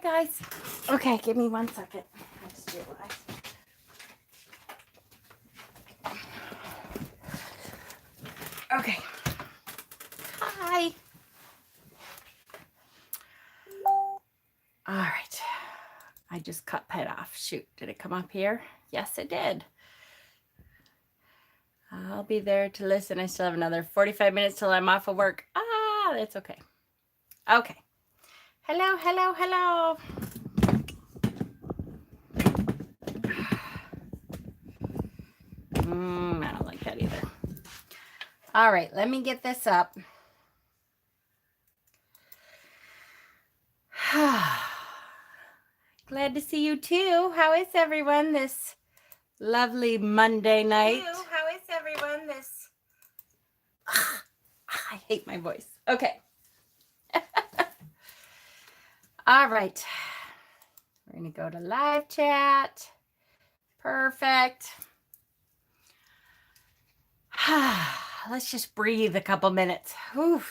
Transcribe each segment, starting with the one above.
Hi, guys. Okay, give me 1 second. I just realized. Okay. Hi. All right. I just cut Pet off. Shoot, did it come up here? Yes, it did. I'll be there to listen. I still have another 45 minutes till I'm off of work. Ah, that's okay. Okay. Hello, hello, hello. I don't like that either. All right, let me get this up. Glad to see you too. How is everyone this lovely Monday night? How is everyone this? I hate my voice. Okay. All right. We're going to go to live chat. Perfect. Let's just breathe a couple minutes. Whew.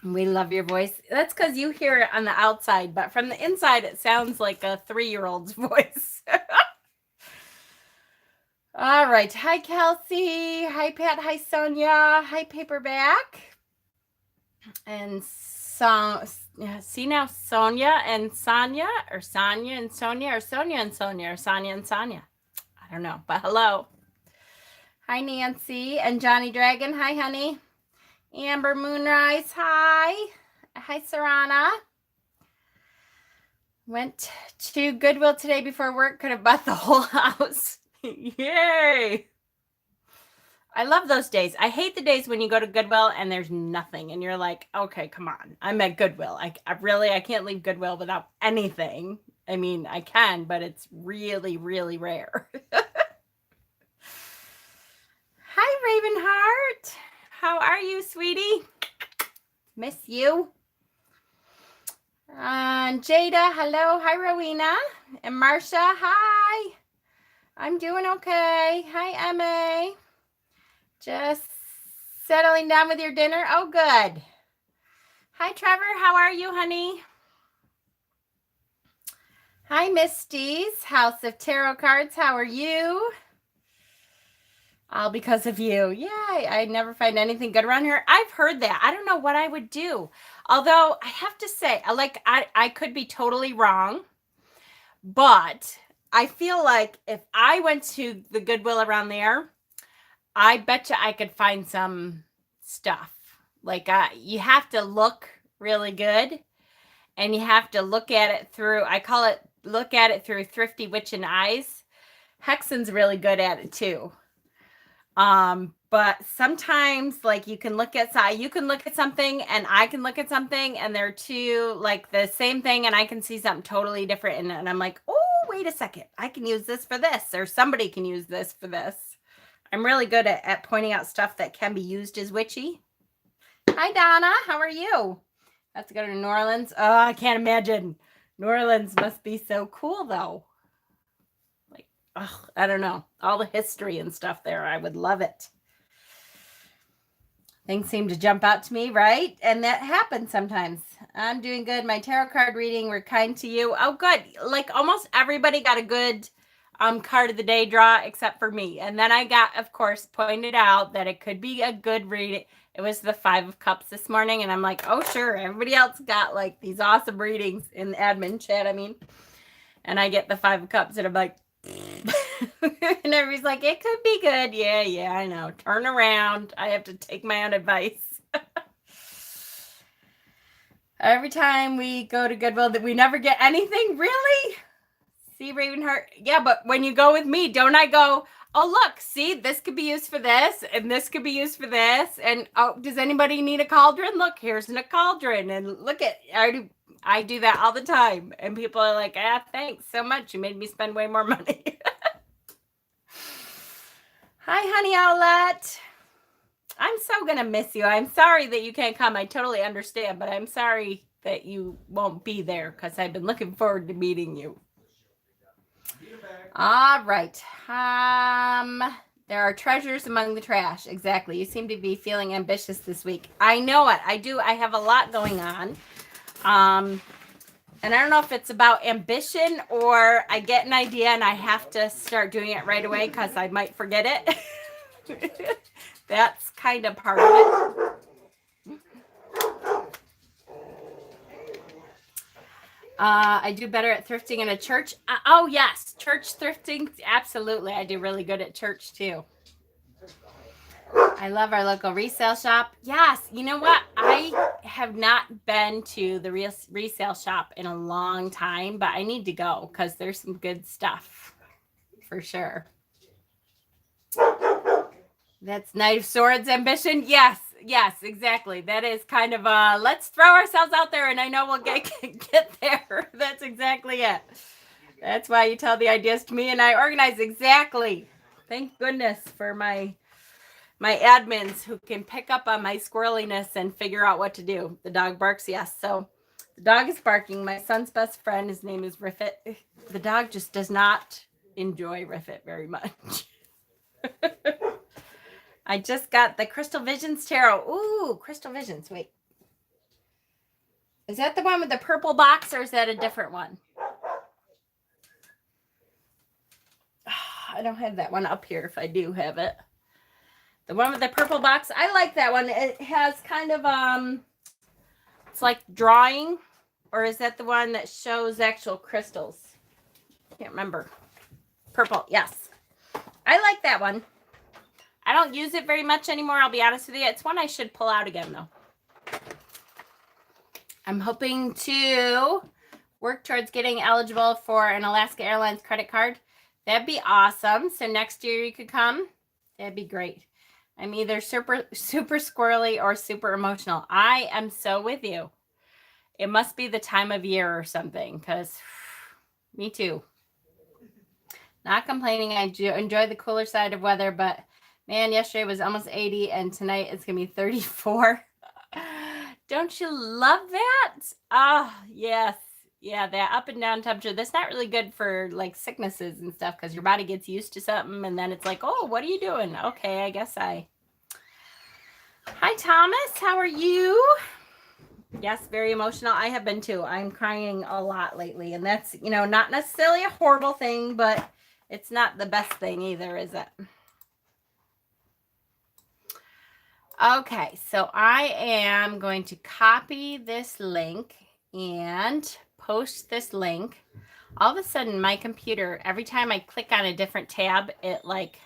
We love your voice. That's because you hear it on the outside, but from the inside, it sounds like a 3-year-old's voice. All right. Hi, Kelsey. Hi, Pat. Hi, Sonia. Hi, Paperback. And see now, Sonia and Sonia, or Sonia and Sonia, or Sonia and Sonia, or Sonia and Sonia. I don't know, but hello. Hi, Nancy and Johnny Dragon. Hi, honey. Amber Moonrise. Hi. Hi, Sarana. Went to Goodwill today before work. Could have bought the whole house. Yay. I love those days. I hate the days when you go to Goodwill and there's nothing and you're like, okay, come on. I'm at Goodwill. I can't leave Goodwill without anything. I mean, I can, but it's really, really rare. Hi, Ravenheart. How are you, sweetie? Miss you. And Jada, hello. Hi, Rowena. And Marcia, hi. I'm doing okay. Hi, Emma. Just settling down with your dinner. Oh, good. Hi, Trevor. How are you, honey? Hi, Misty's House of Tarot Cards. How are you? All because of you. Yeah, I never find anything good around here. I've heard that. I don't know what I would do. Although I have to say, I could be totally wrong, but I feel like if I went to the Goodwill around there, I bet you I could find some stuff. Like you have to look really good, and you have to look at it through, I call it look at it through thrifty witchin' eyes. Hexen's really good at it too. But sometimes like you can look at something and I can look at something and they're two like the same thing and I can see something totally different and I'm like, oh, wait a second, I can use this for this, or somebody can use this for this. I'm really good at pointing out stuff that can be used as witchy. Hi, Donna. How are you? Have to go to New Orleans. Oh, I can't imagine. New Orleans must be so cool, though. Like, oh, I don't know. All the history and stuff there. I would love it. Things seem to jump out to me, right? And that happens sometimes. I'm doing good. My tarot card reading were kind to you. Oh, good. Like almost everybody got a good card of the day draw except for me. And then I got, of course, pointed out that it could be a good reading. It was the 5 of Cups this morning. And I'm like, oh, sure. Everybody else got like these awesome readings in the admin chat, I mean. And I get the 5 of Cups and I'm like, and everybody's like, it could be good. Yeah, I know. Turn around. I have to take my own advice. Every time we go to Goodwill, that we never get anything. Really? See, Ravenheart? Yeah, but when you go with me, don't I go, oh, look, see, this could be used for this, and this could be used for this, and oh, does anybody need a cauldron? Look, here's a cauldron, and look at, I do that all the time, and people are like, thanks so much. You made me spend way more money. Hi, honey Owlette. I'm so going to miss you. I'm sorry that you can't come. I totally understand, but I'm sorry that you won't be there because I've been looking forward to meeting you. All right. There are treasures among the trash. Exactly. You seem to be feeling ambitious this week. I know it. I do. I have a lot going on. And I don't know if it's about ambition or I get an idea and I have to start doing it right away because I might forget it. That's kind of part of it. I do better at thrifting in a church. Oh, yes. Church thrifting. Absolutely. I do really good at church, too. I love our local resale shop. Yes. You know what? I have not been to the resale shop in a long time, but I need to go because there's some good stuff for sure. That's Knight of Swords ambition. Yes, exactly. That is kind of let's throw ourselves out there and I know we'll get there. That's exactly it. That's why you tell the ideas to me and I organize exactly. Thank goodness for my admins who can pick up on my squirreliness and figure out what to do. The dog barks, yes. So the dog is barking. My son's best friend, his name is Riffit. The dog just does not enjoy Riffit very much. I just got the Crystal Visions Tarot. Ooh, Crystal Visions. Wait. Is that the one with the purple box or is that a different one? I don't have that one up here if I do have it. The one with the purple box. I like that one. It has kind of, it's like drawing. Or is that the one that shows actual crystals? Can't remember. Purple. Yes. I like that one. I don't use it very much anymore. I'll be honest with you. It's one I should pull out again, though. I'm hoping to work towards getting eligible for an Alaska Airlines credit card. That'd be awesome. So next year you could come. That'd be great. I'm either super squirrely or super emotional. I am so with you. It must be the time of year or something because me too. Not complaining. I do enjoy the cooler side of weather, but man, yesterday was almost 80 and tonight it's going to be 34. Don't you love that? Oh, yes. Yeah, that up and down temperature. That's not really good for like sicknesses and stuff because your body gets used to something and then it's like, oh, what are you doing? Okay, I guess Hi, Thomas. How are you? Yes, very emotional. I have been too. I'm crying a lot lately and that's, not necessarily a horrible thing, but it's not the best thing either, is it? Okay, so I am going to copy this link and post this link. All of a sudden, my computer, every time I click on a different tab, it like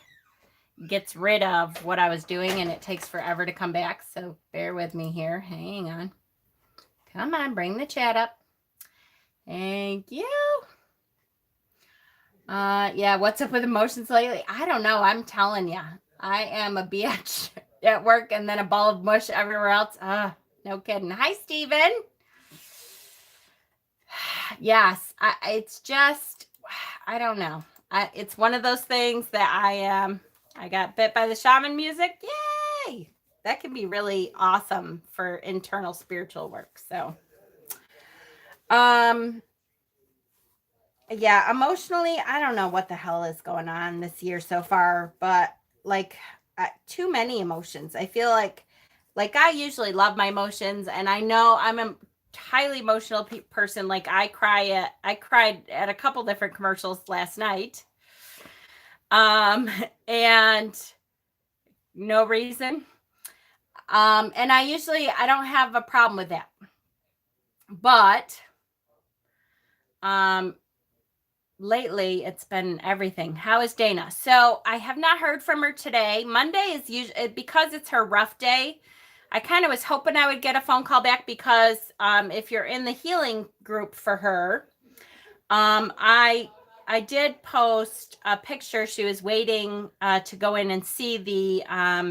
gets rid of what I was doing and it takes forever to come back. So bear with me here. Hang on. Come on, bring the chat up. Thank you. Yeah, what's up with emotions lately? I don't know. I'm telling you, I am a bitch at work and then a ball of mush everywhere else. No kidding. Hi, Steven. Yes, it's just, I don't know. It's one of those things that I got bit by the shaman music. Yay! That can be really awesome for internal spiritual work. So, yeah, emotionally, I don't know what the hell is going on this year so far, but like too many emotions. I feel like I usually love my emotions and I know I'm a highly emotional person. Like I cried at a couple different commercials last night. And no reason. And I don't have a problem with that. But lately it's been everything. How is Dana? So I have not heard from her today. Monday is usually, because it's her rough day, I kind of was hoping I would get a phone call back because if you're in the healing group for her, I did post a picture. She was waiting to go in and see the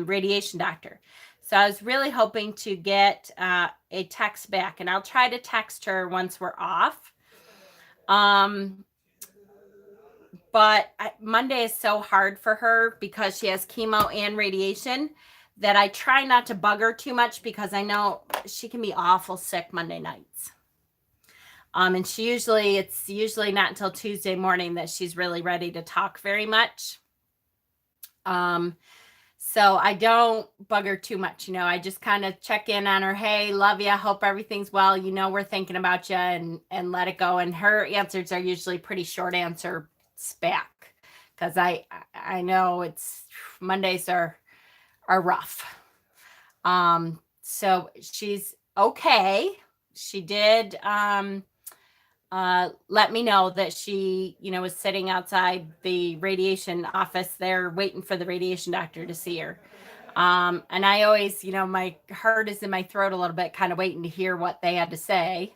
radiation doctor. So I was really hoping to get a text back, and I'll try to text her once we're off. But Monday is so hard for her because she has chemo and radiation that I try not to bug her too much because I know she can be awful sick Monday nights. And it's usually not until Tuesday morning that she's really ready to talk very much. So So I don't bug her too much. I just kind of check in on her. Hey, love you. Hope everything's well. We're thinking about you, and let it go. And her answers are usually pretty short answer back, because I know it's Mondays are rough. So she's okay. She did let me know that she, was sitting outside the radiation office there waiting for the radiation doctor to see her. And I always, my heart is in my throat a little bit, kind of waiting to hear what they had to say.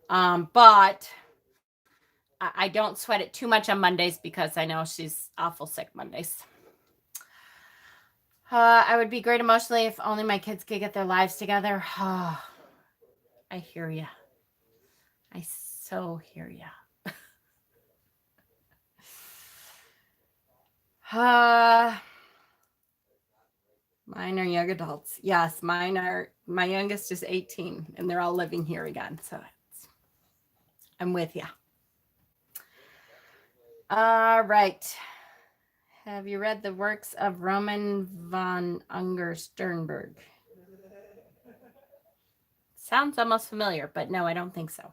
But I don't sweat it too much on Mondays, because I know she's awful sick Mondays. I would be great emotionally if only my kids could get their lives together. I hear you. I so hear you. Mine are young adults. Yes, my youngest is 18, and they're all living here again. So I'm with you. All right. Have you read the works of Roman von Unger Sternberg? Sounds almost familiar, but no, I don't think so.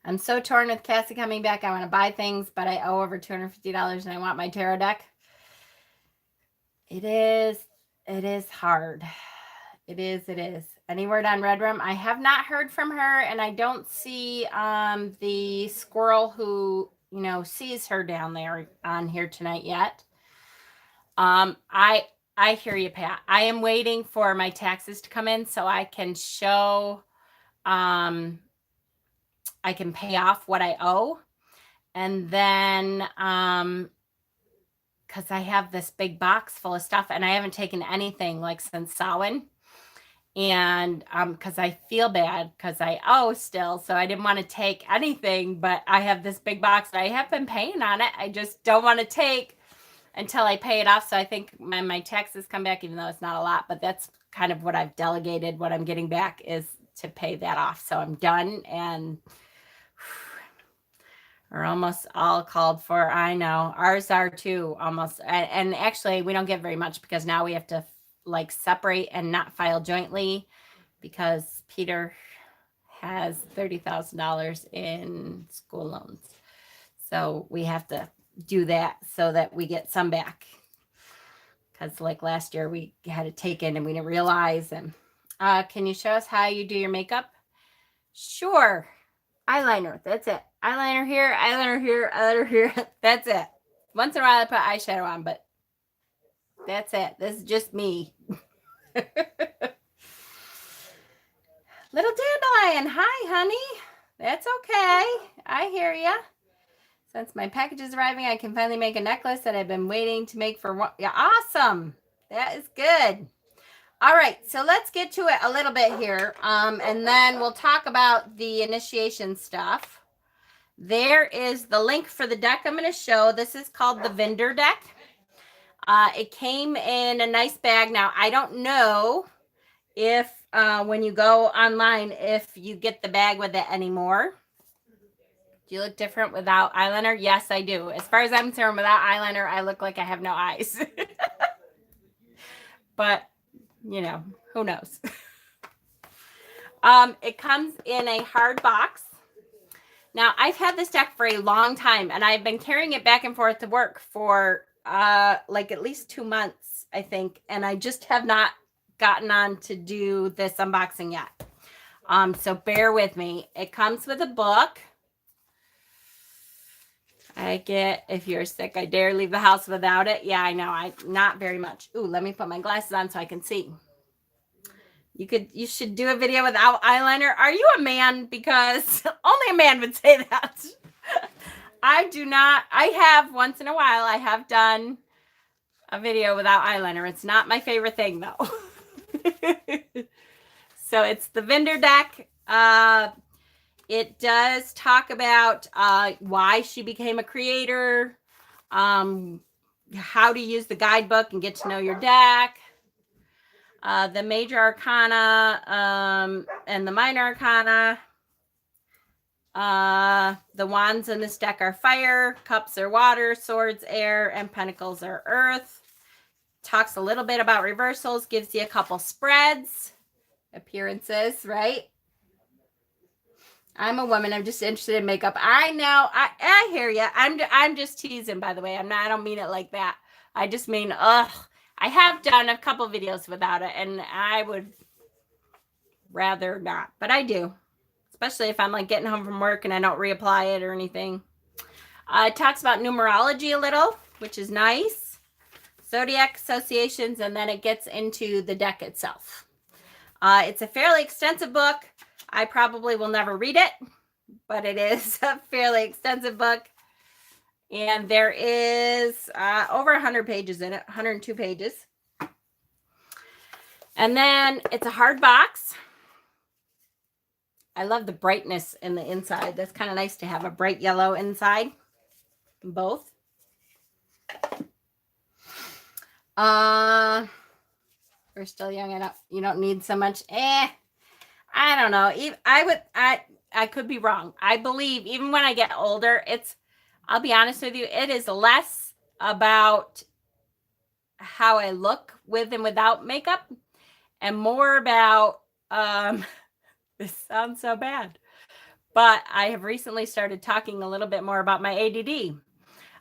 I'm so torn with Cassie coming back. I want to buy things, but I owe over $250, and I want my tarot deck. It is hard. It is. Any word on Red Room? I have not heard from her, and I don't see the squirrel who, sees her down there on here tonight yet. I hear you, Pat. I am waiting for my taxes to come in so I can show, I can pay off what I owe. And then, because I have this big box full of stuff, and I haven't taken anything like since Samhain. And because I feel bad because I owe still, so I didn't want to take anything, but I have this big box and I have been paying on it. I just don't want to take until I pay it off. So I think my taxes come back, even though it's not a lot, but that's kind of what I've delegated. What I'm getting back is to pay that off. So I'm done, and are almost all called for. I know ours are too, almost. And actually we don't get very much, because now we have to separate and not file jointly, because Peter has $30,000 in school loans. So we have to do that so that we get some back. Because last year we had it taken and we didn't realize. And can you show us how you do your makeup? Sure. Eyeliner. That's it. Eyeliner here, eyeliner here, eyeliner here. That's it. Once in a while I put eyeshadow on, but that's it. This is just me. Little dandelion. Hi, honey. That's okay. I hear ya. Since my package is arriving, I can finally make a necklace that I've been waiting to make for one. Yeah, awesome. That is good. All right, so let's get to it a little bit here, and then we'll talk about the initiation stuff. There is the link for the deck I'm going to show. This is called the Vindur Deck. It came in a nice bag. Now, I don't know if when you go online, if you get the bag with it anymore. Do you look different without eyeliner? Yes, I do. As far as I'm concerned, without eyeliner, I look like I have no eyes. But, who knows? It comes in a hard box. Now, I've had this deck for a long time, and I've been carrying it back and forth to work for at least 2 months, I think, and I just have not gotten on to do this unboxing yet. So bear with me. It comes with a book. If you're sick, I dare leave the house without it. Yeah, I know. Not very much. Ooh, let me put my glasses on so I can see. You should do a video without eyeliner. Are you a man? Because only a man would say that. I do not. I have once in a while. I have done a video without eyeliner. It's not my favorite thing, though. So it's the Vindur Deck. It does talk about why she became a creator, how to use the guidebook and get to know your deck, the major arcana and the minor arcana. The wands in this deck are fire, cups are water, swords air, and pentacles are earth. talks a little bit about reversals, gives you a couple spreads, appearances, right? I'm a woman. I'm just interested in makeup. I know. I hear you. I'm just teasing, by the way. I don't mean it like that. I just mean, I have done a couple videos without it, and I would rather not, but I do, especially if I'm like getting home from work and I don't reapply it or anything. It talks about numerology a little, which is nice. Zodiac associations, and then it gets into the deck itself. It's a fairly extensive book. I probably will never read it, but it is a fairly extensive book. And there is over 100 pages in it, 102 pages. And then it's a hard box. I love the brightness in the inside. That's kind of nice to have a bright yellow inside. Both. We're still young. You don't need so much. I don't know. I could be wrong. I believe even when I get older, I'll be honest with you, it is less about how I look with and without makeup and more about, this sounds so bad, but I have recently started talking a little bit more about my ADD.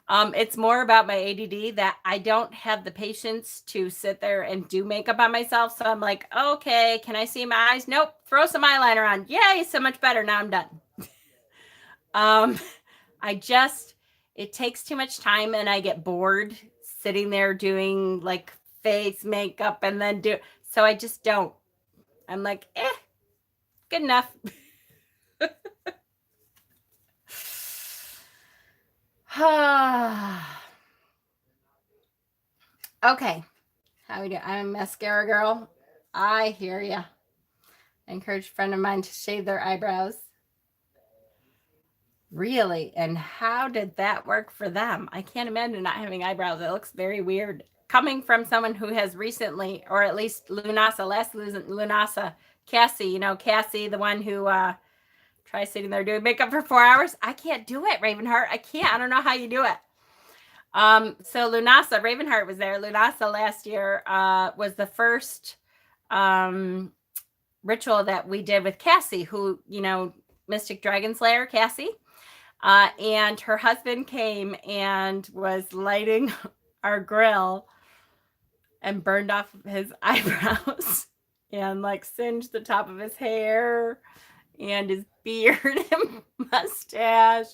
It's more about my ADD that I don't have the patience to sit there and do makeup on myself. So I'm like, okay, can I see my eyes? Nope. Throw some eyeliner on. Yay, so much better. Now I'm done. It takes too much time and I get bored sitting there doing like face makeup and then so I just don't. I'm like, good enough. Okay. How we do? I'm a mascara girl. I hear ya. I encourage a friend of mine to shave their eyebrows. Really? And how did that work for them? I can't imagine not having eyebrows. It looks very weird. Coming from someone who has recently, or at least Lunasa, Cassie, Cassie, the one who tries sitting there doing makeup for 4 hours. I can't do it, Ravenheart. I can't. I don't know how you do it. So Lunasa, Ravenheart was there. Lunasa last year was the first ritual that we did with Cassie, who, Mystic Dragon Slayer, Cassie. And her husband came and was lighting our grill and burned off his eyebrows and like singed the top of his hair and his beard and mustache.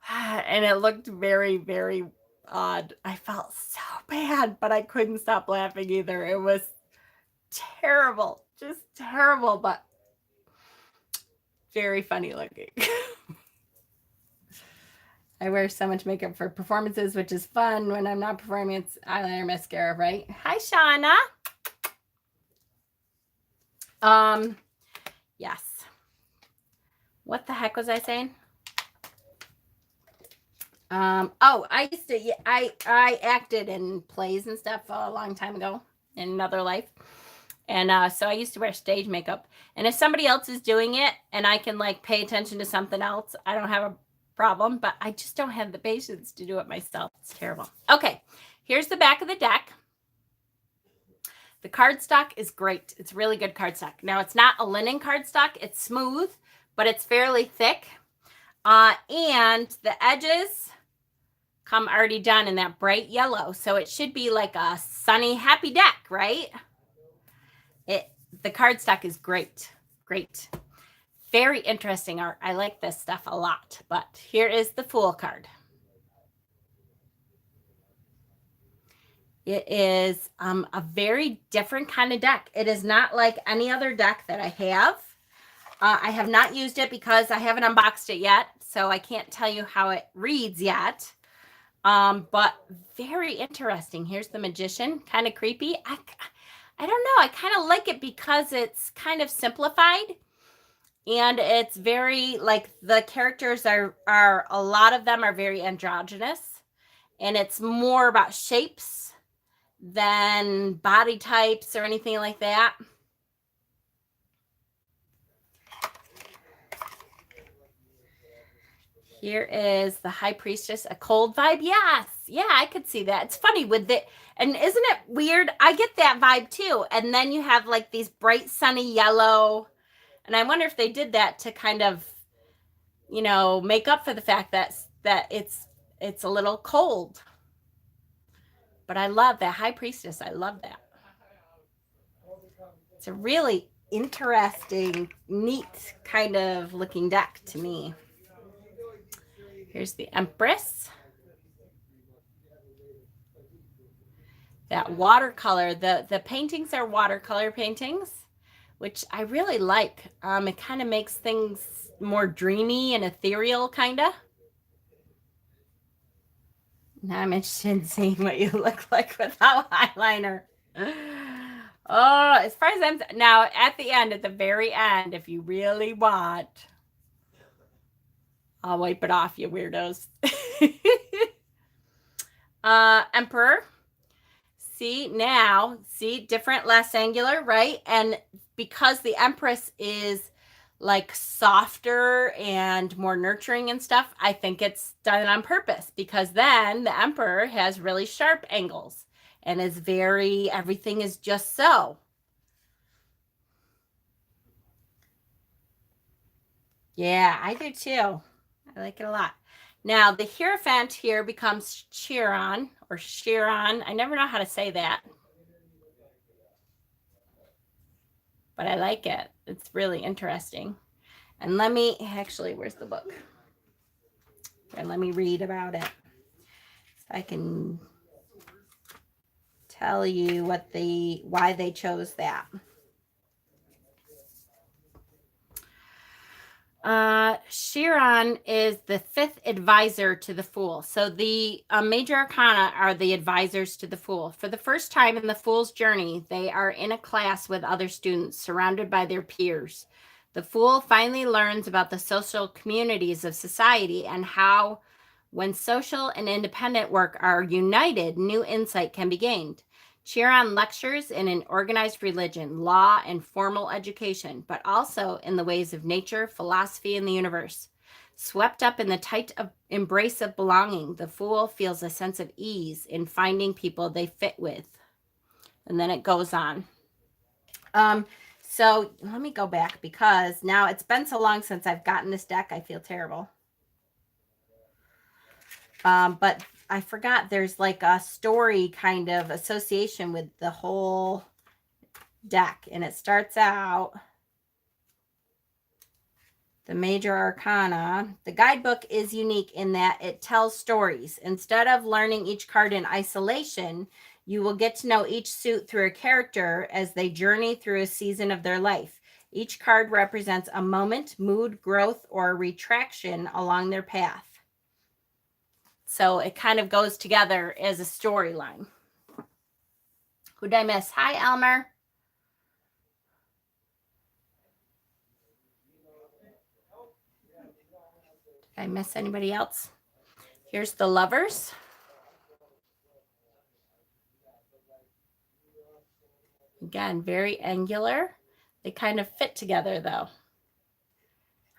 And it looked very, very odd. I felt so bad, but I couldn't stop laughing either. It was terrible, just terrible, but very funny looking. I wear so much makeup for performances, which is fun. When I'm not performing, it's eyeliner, mascara, right? Hi, Shauna. Yes. What the heck was I saying? I used to, I acted in plays and stuff a long time ago in another life. And so I used to wear stage makeup. And if somebody else is doing it and I can like pay attention to something else, I don't have a problem, but I just don't have the patience to do it myself. It's terrible. Okay, here's the back of the deck. The cardstock is great. It's really good cardstock. Now, it's not a linen cardstock. It's smooth, but it's fairly thick. And the edges come already done in that bright yellow. So it should be like a sunny, happy deck, right? The cardstock is great. Great. Very interesting art. I like this stuff a lot. But here is the Fool card. It is a very different kind of deck. It is not like any other deck that I have. I have not used it because I haven't unboxed it yet. So I can't tell you how it reads yet. But very interesting. Here's the Magician. Kind of creepy. I don't know. I kind of like it because it's kind of simplified. And it's very, like, the characters are a lot of them are very androgynous. And it's more about shapes than body types or anything like that. Here is the High Priestess, a cold vibe. Yes. Yeah, I could see that. It's funny with the, and isn't it weird? I get that vibe too. And then you have like these bright sunny yellow. And I wonder if they did that to kind of, you know, make up for the fact that it's a little cold. But I love that High Priestess. I love that. It's a really interesting, neat kind of looking deck to me. Here's the Empress. That watercolor, the paintings are watercolor paintings, which I really like. It kind of makes things more dreamy and ethereal, kind of. Now I'm interested in seeing what you look like without eyeliner. Oh, as far as I'm now at the end, at the very end, if you really want, I'll wipe it off, you weirdos. Emperor. See, now, see, different, less angular, right? And because the Empress is like softer and more nurturing and stuff, I think it's done on purpose, because then the Emperor has really sharp angles and is very, everything is just so. Yeah, I do too. I like it a lot. Now, the Hierophant here becomes Chiron or Chiron. I never know how to say that. But I like it. It's really interesting. And let me, actually, where's the book? And let me read about it. So I can tell you what why they chose that. Chiron is the fifth advisor to the Fool. So the major arcana are the advisors to the Fool. For the first time in the Fool's journey, they are in a class with other students, surrounded by their peers. The Fool finally learns about the social communities of society and how, when social and independent work are united, new insight can be gained. Chiron lectures in an organized religion, law, and formal education, but also in the ways of nature, philosophy, and the universe. Swept up in the tight embrace of belonging, the Fool feels a sense of ease in finding people they fit with. And then it goes on. So let me go back, because now it's been so long since I've gotten this deck, I feel terrible. But I forgot there's like a story kind of association with the whole deck. And it starts out, the major arcana. The guidebook is unique in that it tells stories. Instead of learning each card in isolation, you will get to know each suit through a character as they journey through a season of their life. Each card represents a moment, mood, growth, or retraction along their path. So it kind of goes together as a storyline. Who did I miss? Hi, Elmer. Did I miss anybody else? Here's the Lovers. Again, very angular. They kind of fit together, though.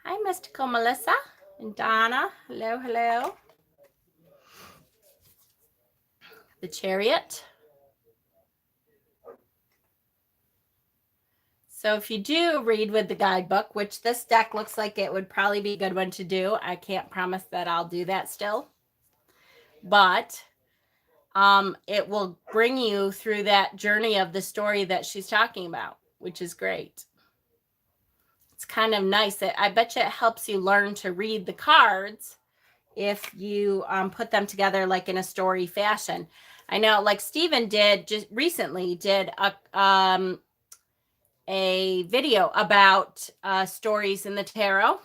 Hi, Mystical Melissa and Donna. Hello, hello. The Chariot. So if you do read with the guidebook, which this deck looks like it would probably be a good one to do. I can't promise that I'll do that still. But it will bring you through that journey of the story that she's talking about, which is great. It's kind of nice. I bet you it helps you learn to read the cards if you put them together like in a story fashion. I know, like Stephen did just recently did a video about stories in the tarot.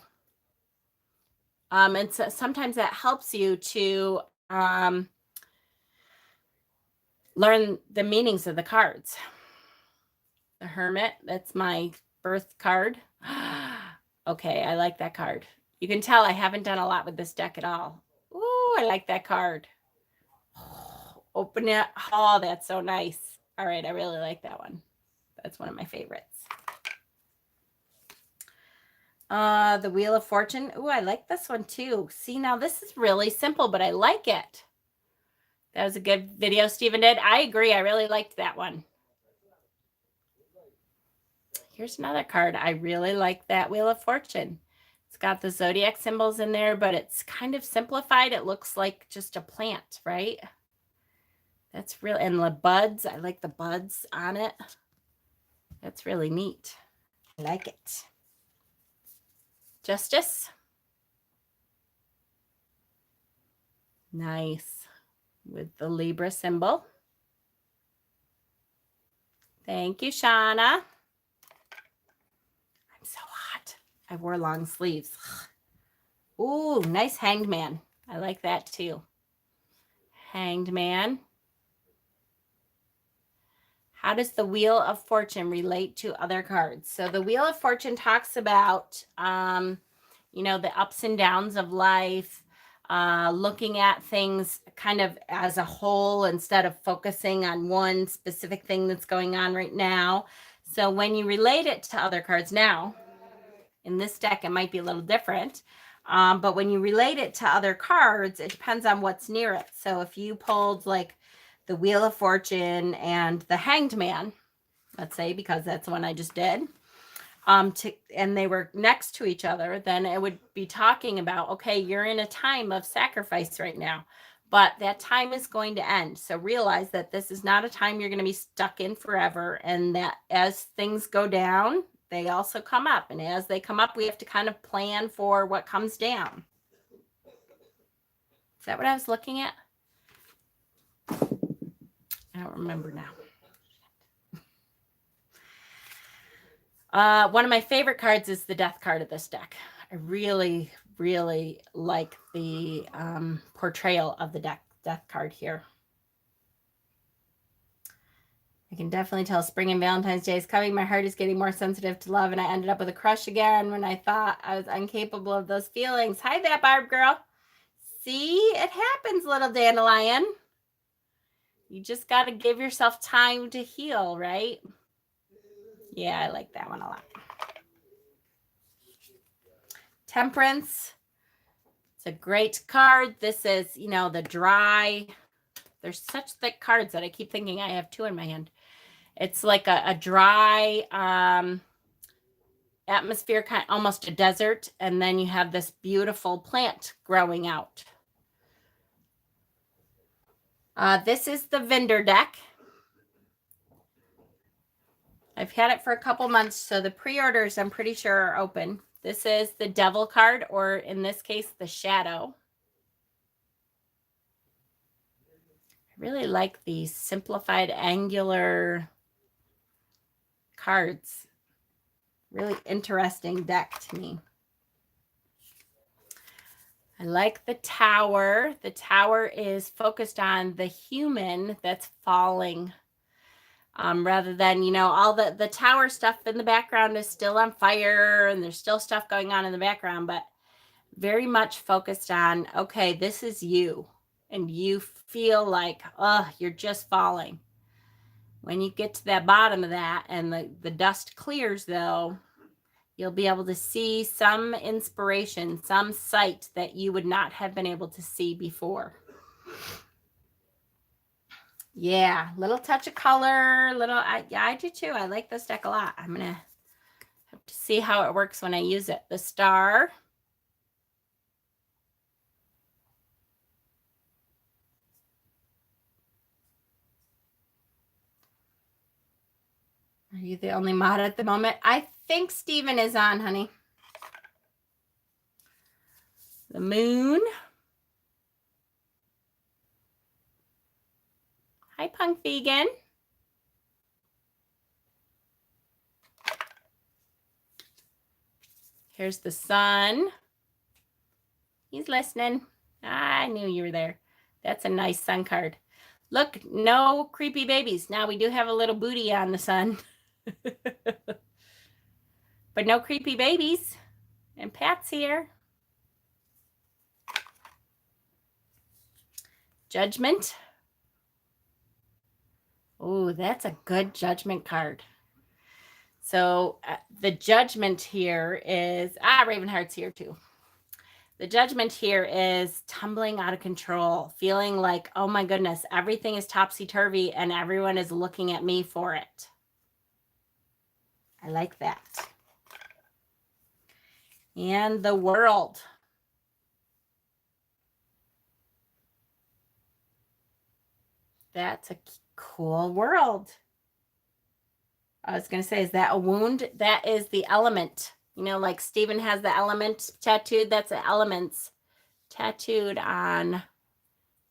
And so sometimes that helps you to learn the meanings of the cards. The Hermit, that's my birth card. Okay, I like that card. You can tell I haven't done a lot with this deck at all. Ooh, I like that card. Open it. Oh, that's so nice. All right, I really like that one. That's one of my favorites. The Wheel of Fortune. Ooh, I like this one too. See, now this is really simple, but I like it. That was a good video Stephen did. I agree. I really liked that one. Here's another card. I really like that Wheel of Fortune. It's got the zodiac symbols in there, but it's kind of simplified. It looks like just a plant, right? That's real. And the buds, I like the buds on it. That's really neat. I like it. Justice. Nice. With the Libra symbol. Thank you, Shauna. I'm so hot. I wore long sleeves. Ooh, nice Hanged Man. I like that too. Hanged Man. How does the Wheel of Fortune relate to other cards? So the Wheel of Fortune talks about, you know, the ups and downs of life, looking at things kind of as a whole instead of focusing on one specific thing that's going on right now. So when you relate it to other cards now, in this deck, it might be a little different. But when you relate it to other cards, it depends on what's near it. So if you pulled like the Wheel of Fortune and the Hanged Man, let's say, because that's the one I just did, and they were next to each other, then it would be talking about, okay, you're in a time of sacrifice right now, but that time is going to end. So realize that this is not a time you're going to be stuck in forever, and that as things go down, they also come up. And as they come up, we have to kind of plan for what comes down. Is that what I was looking at? I don't remember now. One of my favorite cards is the Death card of this deck. I really, really like the portrayal of the Death card here. I can definitely tell spring and Valentine's Day is coming. My heart is getting more sensitive to love, and I ended up with a crush again when I thought I was incapable of those feelings. Hi there, Barb girl. See, it happens, little dandelion. You just got to give yourself time to heal, right? Yeah, I like that one a lot. Temperance. It's a great card. This is, you know, the dry. There's such thick cards that I keep thinking I have two in my hand. It's like a dry atmosphere, kind of almost a desert, and then you have this beautiful plant growing out. This is the Vindur Deck. I've had it for a couple months, so the pre-orders I'm pretty sure are open. This is the Devil card, or in this case, the Shadow. I really like these simplified angular cards. Really interesting deck to me. I like the Tower. The Tower is focused on the human that's falling. Rather than, you know, all the tower stuff in the background is still on fire and there's still stuff going on in the background, but very much focused on, okay, this is you, and you feel like, oh, you're just falling. When you get to that bottom of that and the dust clears, though, you'll be able to see some inspiration, some sight that you would not have been able to see before. Yeah, little touch of color, yeah, I do too. I like this deck a lot. I'm going to have to see how it works when I use it. The Star. Are you the only mod at the moment? I think Steven is on, honey. The Moon. Hi, Punk Vegan. Here's the Sun. He's listening. I knew you were there. That's a nice Sun card. Look, no creepy babies. Now we do have a little booty on the Sun. But no creepy babies. And Pat's here. Judgment. Oh, that's a good Judgment card. So the judgment here is, Ravenheart's here too. The judgment here is tumbling out of control, feeling like, oh my goodness, everything is topsy-turvy and everyone is looking at me for it. I like that. And the World. That's a cool world. I was going to say, is that a wound? That is the element. You know, like Stephen has the element tattooed. That's the elements tattooed on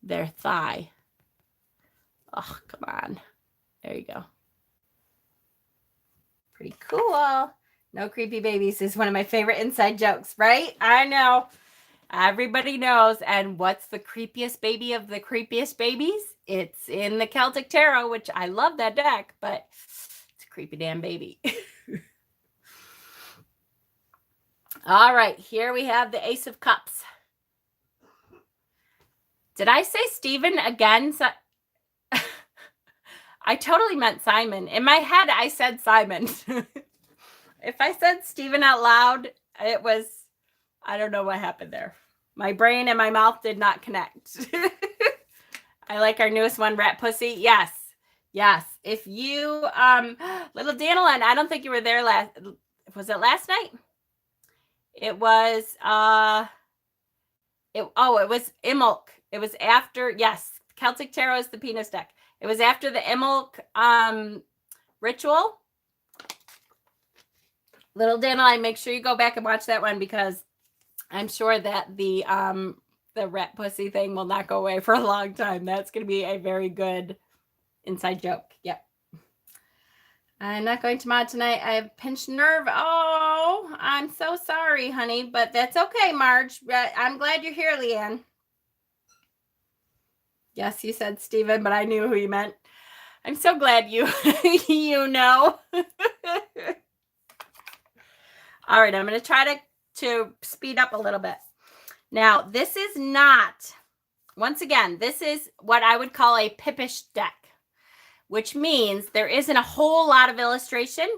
their thigh. Oh, come on. There you go. Pretty cool. No creepy babies is one of my favorite inside jokes, right? I know. Everybody knows. And what's the creepiest baby of the creepiest babies? It's in the Celtic Tarot, which I love that deck, but it's a creepy damn baby. All right, here we have the Ace of Cups. Did I say Stephen again? I totally meant Simon. In my head, I said Simon. If I said Stephen out loud, it was, I don't know what happened there. My brain and my mouth did not connect. I like our newest one, Rat Pussy. Yes. Yes. If you, Little Dandelion, I don't think you were there was it last night? It was, it was Imulk. It was after, yes, Celtic Tarot is the penis deck. It was after the Imulk ritual. Little Dandelion, make sure you go back and watch that one because I'm sure that the rat pussy thing will not go away for a long time. That's going to be a very good inside joke. Yep. I'm not going to mod tonight. I have pinched nerve. Oh, I'm so sorry, honey, but that's okay, Marge. I'm glad you're here, Leanne. Yes, you said Stephen, but I knew who you meant. I'm so glad you you know. All right, I'm going to try to speed up a little bit. Now, this is not, once again, this is what I would call a pippish deck, which means there isn't a whole lot of illustration,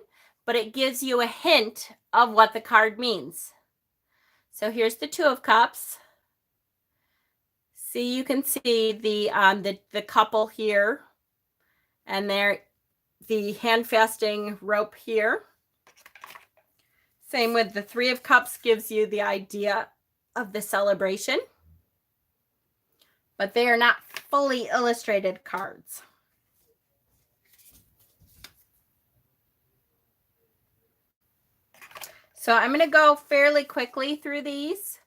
but it gives you a hint of what the card means. So here's the Two of Cups. See, you can see the couple here, and there, the hand-fasting rope here. Same with the Three of Cups, gives you the idea of the celebration, but they are not fully illustrated cards. So I'm going to go fairly quickly through these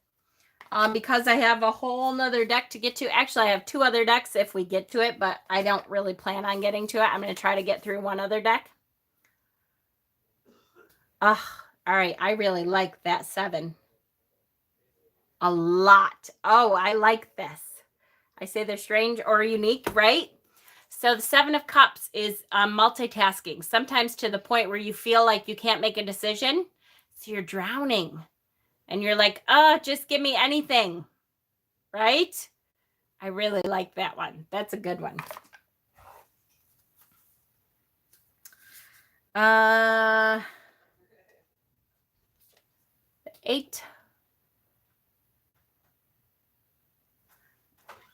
because I have a whole nother deck to get to. Actually, I have two other decks if we get to it, but I don't really plan on getting to it. I'm going to try to get through one other deck. All right, I really like that 7. A lot. Oh, I like this. I say they're strange or unique, right? So the 7 of Cups is multitasking, sometimes to the point where you feel like you can't make a decision. So you're drowning and you're like, oh, just give me anything, right? I really like that one. That's a good one. 8.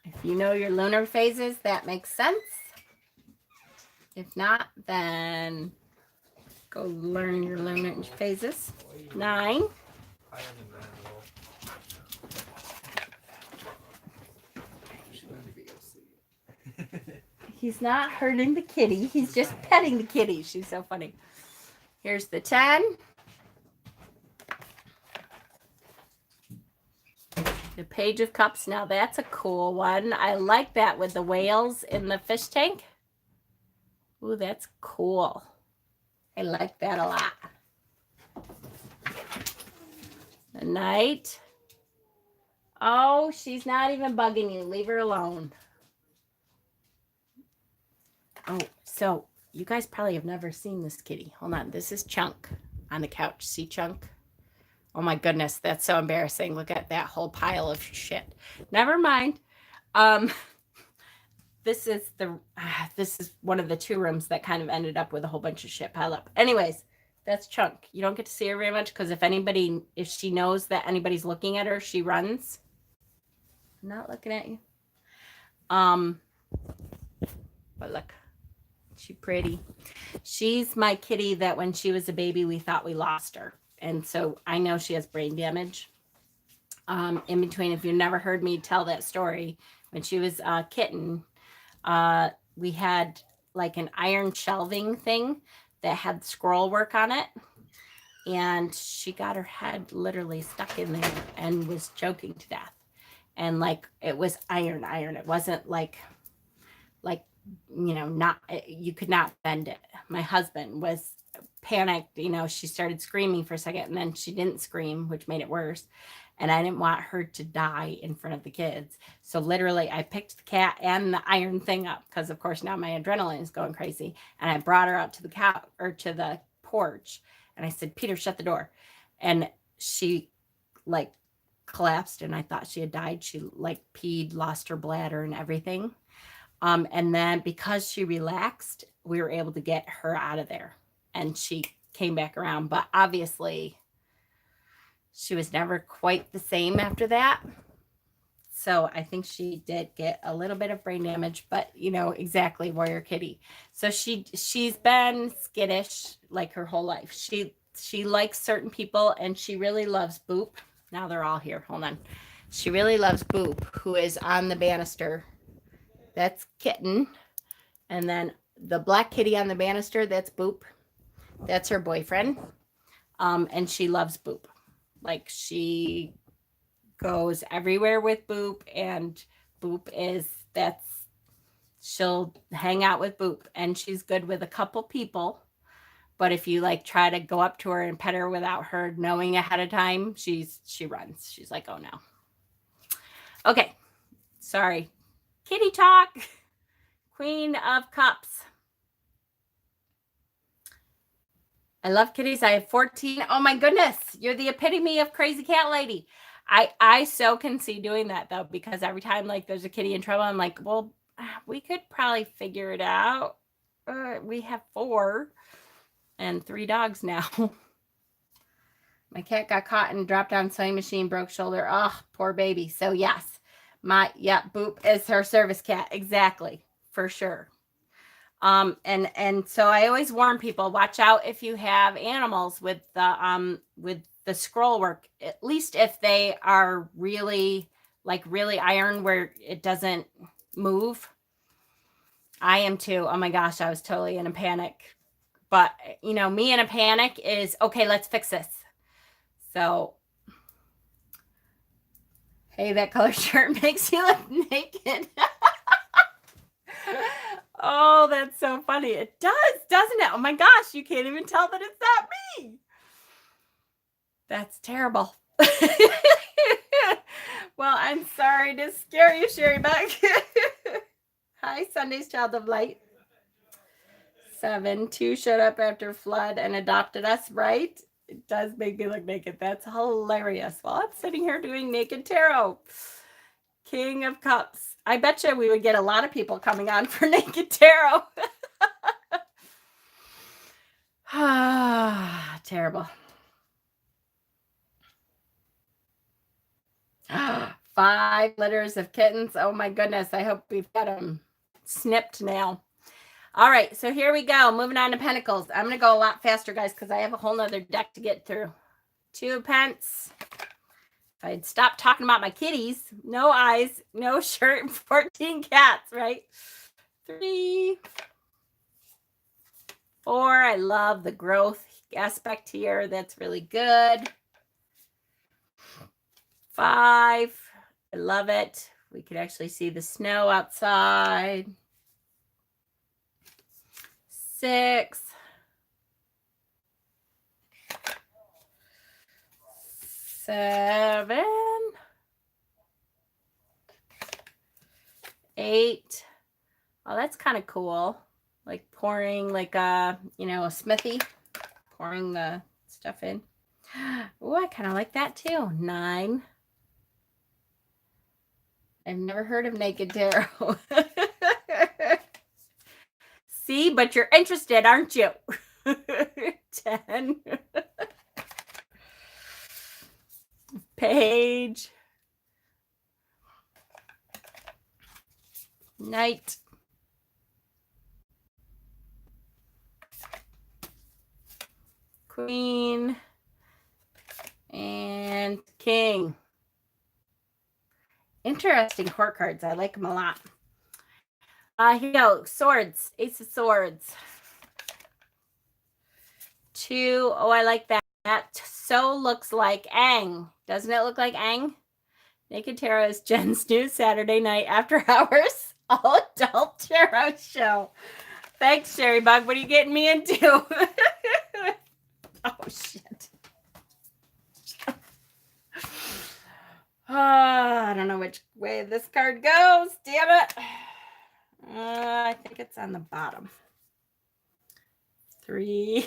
If you know your lunar phases, that makes sense. If not, then go learn your lunar phases. 9. He's not hurting the kitty. He's just petting the kitty. She's so funny. Here's the 10. The Page of Cups. Now that's a cool one. I like that with the whales in the fish tank. Ooh, that's cool. I like that a lot. The Knight. Oh, she's not even bugging you. Leave her alone. Oh, so you guys probably have never seen this kitty. Hold on. This is Chunk on the couch. See Chunk? Oh my goodness, that's so embarrassing. Look at that whole pile of shit. Never mind. This is one of the 2 rooms that kind of ended up with a whole bunch of shit piled up. Anyways, That's Chunk. You don't get to see her very much because if she knows that anybody's looking at her, she runs. I'm not looking at you. But look, she's pretty. She's my kitty that when she was a baby, we thought we lost her. And so I know she has brain damage. In between, if you've never heard me tell that story, when she was a kitten, we had like an iron shelving thing that had scroll work on it. And she got her head literally stuck in there and was choking to death. And like, it was iron. It wasn't like, not, you could not bend it. My husband was panicked. She started screaming for a second and then she didn't scream, which made it worse. And I didn't want her to die in front of the kids. So literally I picked the cat and the iron thing up because of course now my adrenaline is going crazy. And I brought her out to the couch or to the porch. And I said, Peter, shut the door. And she like collapsed and I thought she had died. She like peed, lost her bladder and everything. And then because she relaxed, we were able to get her out of there and she came back around. But obviously she was never quite the same after that. So I think she did get a little bit of brain damage, but exactly, warrior kitty. So she's been skittish like her whole life. She likes certain people and she really loves Boop. Now they're all here. Hold on. She really loves Boop, who is on the banister. That's Kitten. And then the black kitty on the banister, that's Boop. That's her boyfriend. And she loves Boop. Like she goes everywhere with Boop and Boop she'll hang out with Boop and she's good with a couple people. But if you like try to go up to her and pet her without her knowing ahead of time, she runs. She's like, oh no. Okay. Sorry. Kitty talk. Queen of Cups. I love kitties. I have 14. Oh my goodness. You're the epitome of crazy cat lady. I so can see doing that though, because every time like there's a kitty in trouble, I'm like, well, we could probably figure it out. We have 4 and 3 dogs now. My cat got caught and dropped on sewing machine, broke shoulder. Oh, poor baby. So yes, Boop is her service cat. Exactly. For sure. And so I always warn people, watch out if you have animals with the scroll work, at least if they are really iron where it doesn't move. I am too. Oh my gosh, I was totally in a panic. But me in a panic is okay, let's fix this. So hey, that color shirt makes you look naked. Oh, that's so funny. It does, doesn't it? Oh my gosh, you can't even tell that it's not me. That's terrible. Well, I'm sorry to scare you, Sherry Buck. Hi, Sunday's Child of Light. 7, 2 showed up after flood and adopted us, right? It does make me look naked. That's hilarious. Well, I'm sitting here doing naked tarot. King of Cups. I bet you we would get a lot of people coming on for naked tarot. Terrible. 5 litters of kittens. Oh my goodness. I hope we've got them snipped now. All right. So here we go. Moving on to Pentacles. I'm going to go a lot faster, guys, because I have a whole nother deck to get through. 2 of Pence. If I'd stop talking about my kitties, no eyes, no shirt, 14 cats, right? 3, 4. I love the growth aspect here. That's really good. 5. I love it. We could actually see the snow outside. 6. 7. 8. Oh, that's kind of cool. Like pouring like a smithy, pouring the stuff in. Oh, I kind of like that too. 9. I've never heard of naked tarot. See, but you're interested, aren't you? 10. Page. Knight. Queen. And king. Interesting court cards. I like them a lot. Here we go. Swords. Ace of Swords. 2. Oh, I like that. That so looks like Aang. Doesn't it look like Aang? Naked Tarot is Jen's new Saturday night after hours all adult tarot show. Thanks, Sherry Bug. What are you getting me into? Oh, shit. I don't know which way this card goes. Damn it. I think it's on the bottom. 3.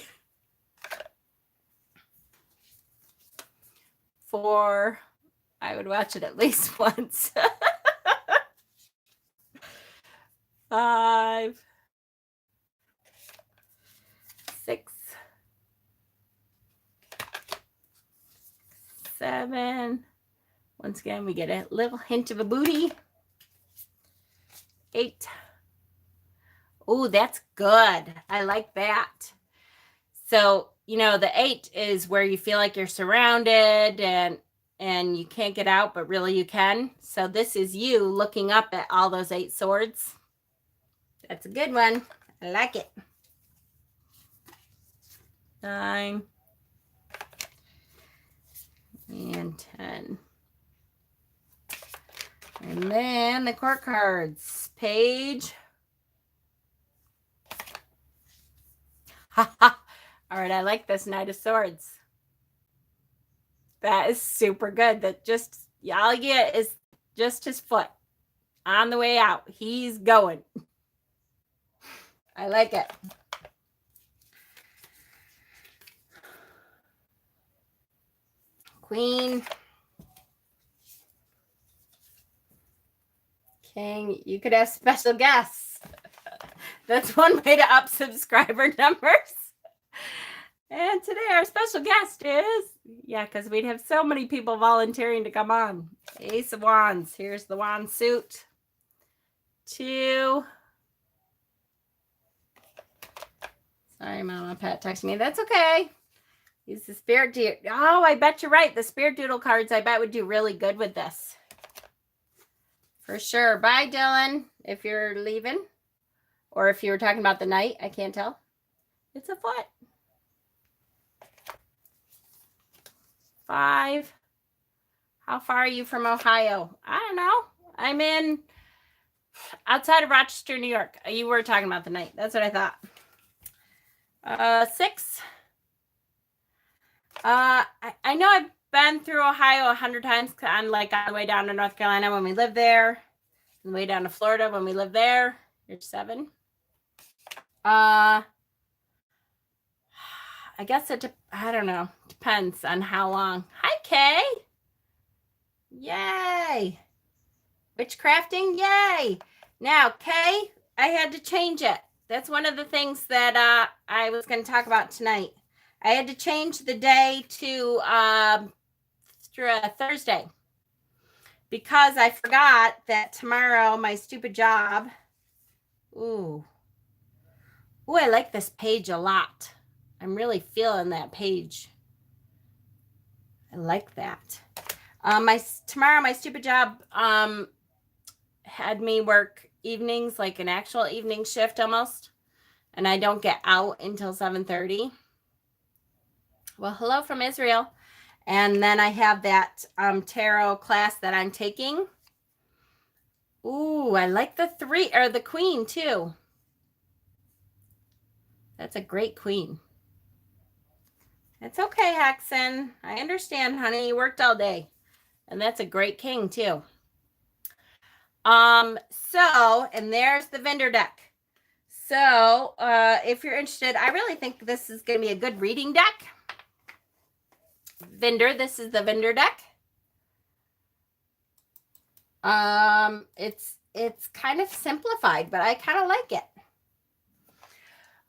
4. I would watch it at least once. 5. 6. 7. Once again, we get a little hint of a booty. 8. Oh, that's good. I like that. So, you know, the 8 is where you feel like you're surrounded and you can't get out, but really you can. So this is you looking up at all those 8 swords. That's a good one. I like it. 9. And 10. And then the court cards. Page. Ha ha. All right, I like this Knight of Swords. That is super good. That just, all you get is just his foot on the way out. He's going. I like it. Queen. King. You could have special guests. That's one way to up subscriber numbers. And today our special guest is, yeah, because we'd have so many people volunteering to come on. Ace of Wands. Here's the wand suit. 2. Sorry, Mama Pat texted me. That's okay. Use the Spirit Doodle. Oh, I bet you're right. The Spirit Doodle cards, I bet, would do really good with this. For sure. Bye, Dylan, if you're leaving. Or if you were talking about the night. I can't tell. It's a foot. 5. How far are you from Ohio? I don't know. I'm in outside of Rochester, New York. You were talking about the night. That's what I thought. 6. I know I've been through Ohio 100 times on on the way down to North Carolina when we lived there. On the way down to Florida when we lived there. Here's 7. I guess I don't know. Depends on how long. Hi, Kay. Yay. Witchcrafting. Yay. Now, Kay, I had to change it. That's one of the things that I was going to talk about tonight. I had to change the day to Thursday because I forgot that tomorrow my stupid job. Ooh, I like this page a lot. I'm really feeling that page. I like that. Tomorrow my stupid job had me work evenings, like an actual evening shift almost, and I don't get out until 7:30. Well, hello from Israel. And then I have that tarot class that I'm taking. Ooh, I like the 3 or the queen too. That's a great queen. It's okay, Hexen. I understand, honey. You worked all day. And that's a great king too. And there's the Vindur Deck. So, if you're interested, I really think this is going to be a good reading deck. This is the Vindur Deck. It's kind of simplified, but I kind of like it.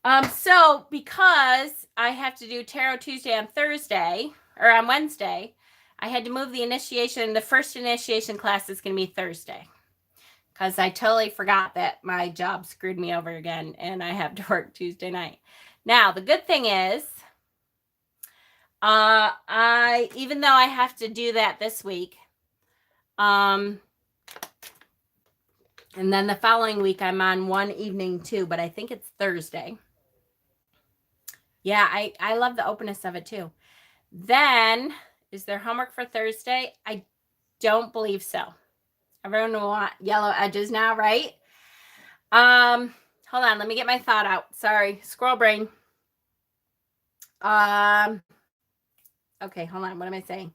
So because I have to do Tarot Tuesday on Thursday, or on Wednesday, I had to move the initiation. The first initiation class is going to be Thursday. Because I totally forgot that my job screwed me over again and I have to work Tuesday night. Now, the good thing is, even though I have to do that this week, and then the following week I'm on one evening too, but I think it's Thursday. Yeah, I love the openness of it too. Then, is there homework for Thursday? I don't believe so. Everyone will want yellow edges now, right? Hold on, let me get my thought out. Sorry, squirrel brain. Okay, hold on. What am I saying?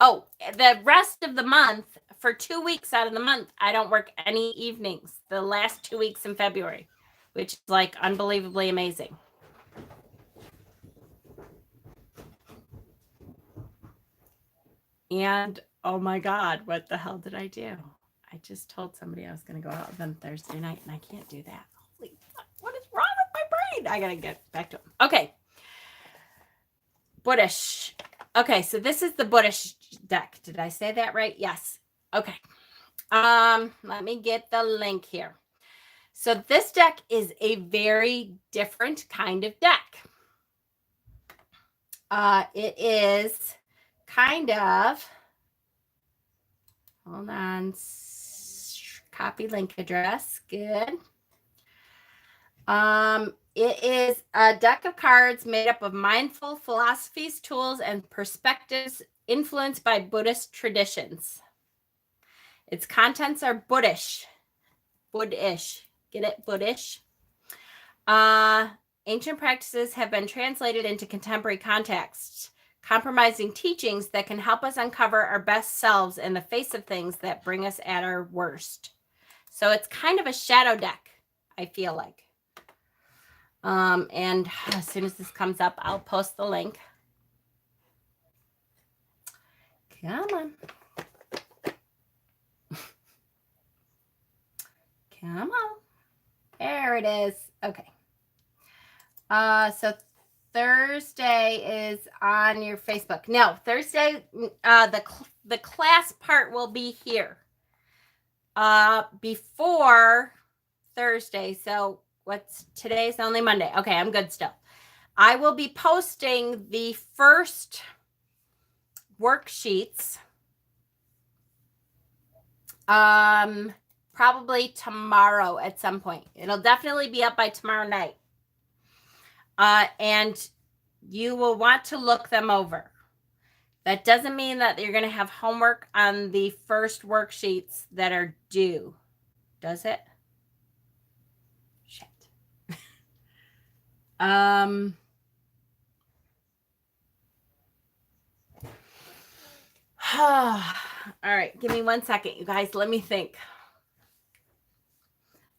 Oh, the rest of the month, for 2 weeks out of the month, I don't work any evenings. The last 2 weeks in February, which is like unbelievably amazing. And oh my God, what the hell did I do? I just told somebody I was going to go out with them Thursday night, and I can't do that. Holy fuck, what is wrong with my brain? I got to get back to them. Okay. Buddish. Okay, so this is the Buddish deck. Did I say that right? Yes. Okay. Let me get the link here. So this deck is a very different kind of deck. It is kind of, hold on, copy link address. Good. It is a deck of cards made up of mindful philosophies, tools, and perspectives influenced by Buddhist traditions. Its contents are Buddish. Buddish. Get it? Buddish. Ancient practices have been translated into contemporary contexts, compromising teachings that can help us uncover our best selves in the face of things that bring us at our worst. So it's kind of a shadow deck, I feel like. And as soon as this comes up, I'll post the link. Come on. Come on. There it is. Okay. So Thursday is on your Facebook. No, Thursday, the class part will be here. Before Thursday. So today's only Monday. Okay, I'm good still. I will be posting the first worksheets probably tomorrow at some point. It'll definitely be up by tomorrow night. And you will want to look them over. That doesn't mean that you're going to have homework on the first worksheets that are due. Does it? Shit. All right, give me 1 second, you guys. Let me think.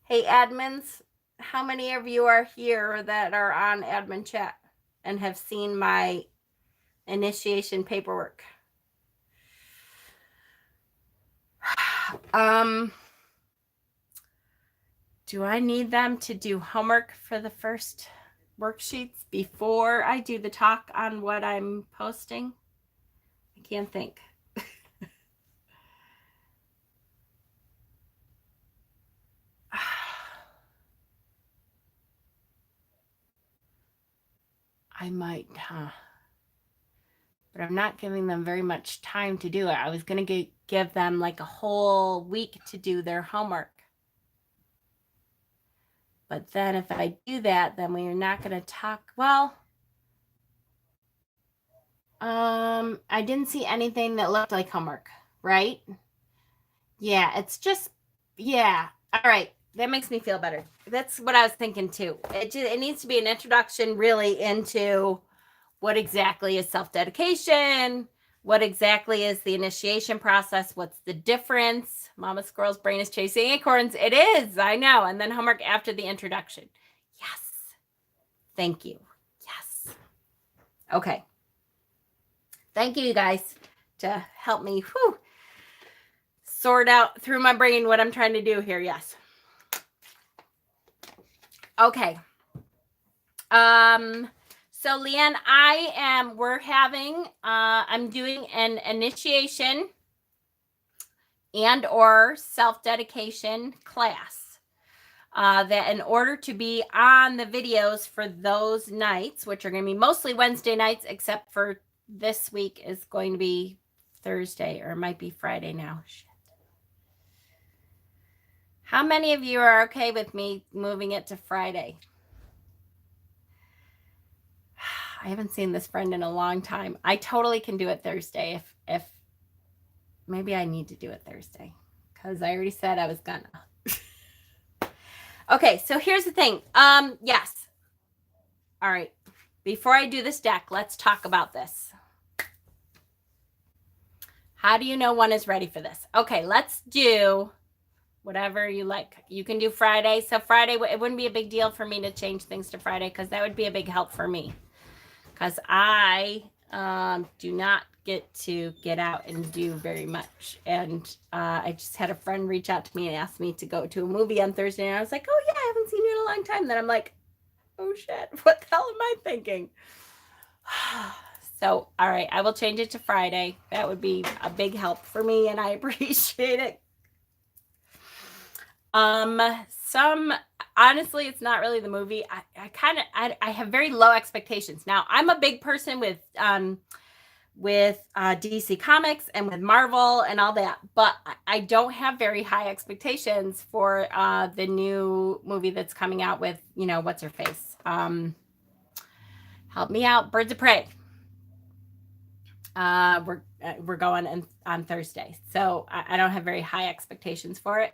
Hey, admins, how many of you are here that are on admin chat and have seen my initiation paperwork? Do I need them to do homework for the first worksheets before I do the talk on what I'm posting? I can't think. I might, but I'm not giving them very much time to do it. I was going to give them like a whole week to do their homework. But then if I do that, then we're not going to talk. Well, I didn't see anything that looked like homework, right? Yeah, it's just, yeah. All right. That makes me feel better. That's what I was thinking too. It needs to be an introduction really into what exactly is self-dedication, what exactly is the initiation process, what's the difference. Mama Squirrel's brain is chasing acorns. It is, I know. And then homework after the introduction. Yes. Thank you. Yes. Okay. Thank you guys to help me sort out through my brain what I'm trying to do here. Yes. Okay. So Leanne, I'm doing an initiation and or self-dedication class. That in order to be on the videos for those nights, which are going to be mostly Wednesday nights, except for this week is going to be Thursday, or it might be Friday now. Shit. How many of you are okay with me moving it to Friday? I haven't seen this friend in a long time. I totally can do it Thursday if maybe I need to do it Thursday because I already said I was gonna. Okay, so here's the thing. Yes. All right. Before I do this deck, let's talk about this. How do you know one is ready for this? Okay, let's do whatever you like. You can do Friday. So Friday, it wouldn't be a big deal for me to change things to Friday because that would be a big help for me. Because I do not get out and do very much. And I just had a friend reach out to me and ask me to go to a movie on Thursday. And I was like, oh, yeah, I haven't seen you in a long time. Then I'm like, oh, shit, what the hell am I thinking? So, all right, I will change it to Friday. That would be a big help for me, and I appreciate it. Honestly, it's not really the movie. I have very low expectations. Now, I'm a big person with DC Comics and with Marvel and all that, but I don't have very high expectations for the new movie that's coming out with, what's her face? Help me out, Birds of Prey. We're going on Thursday, so I don't have very high expectations for it,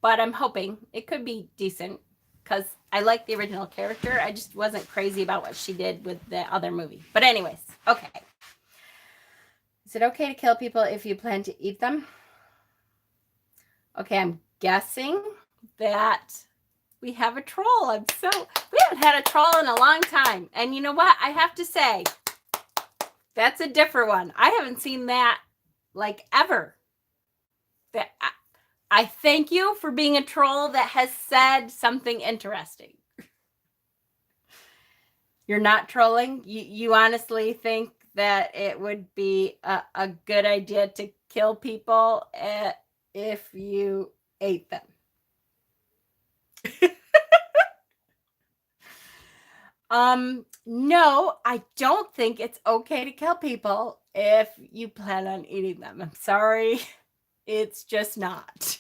but I'm hoping it could be decent because I like the original character. I just wasn't crazy about what she did with the other movie. But anyways, okay. Is it okay to kill people if you plan to eat them? Okay, I'm guessing that we have a troll. We haven't had a troll in a long time. And you know what? I have to say, that's a different one. I haven't seen that like ever. I thank you for being a troll that has said something interesting. You're not trolling? You honestly think that it would be a good idea to kill people if you ate them? No, I don't think it's okay to kill people if you plan on eating them. I'm sorry. It's just not.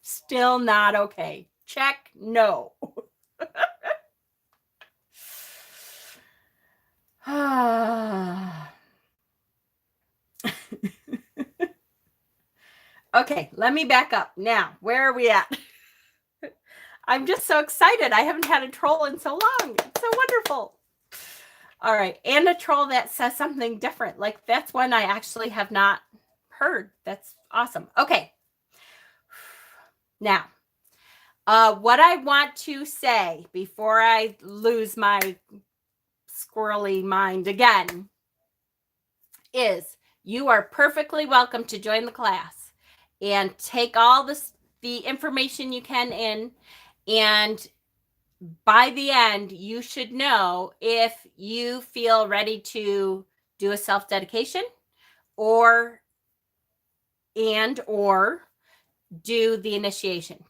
Still not okay. Check no. Okay, let me back up. Now, where are we at? I'm just so excited. I haven't had a troll in so long. It's so wonderful. All right, and a troll that says something different. Like, that's one I actually have not heard. That's awesome. Okay. Now, what I want to say before I lose my squirrely mind again is you are perfectly welcome to join the class and take all the information you can in, and by the end you should know if you feel ready to do a self-dedication or do the initiation.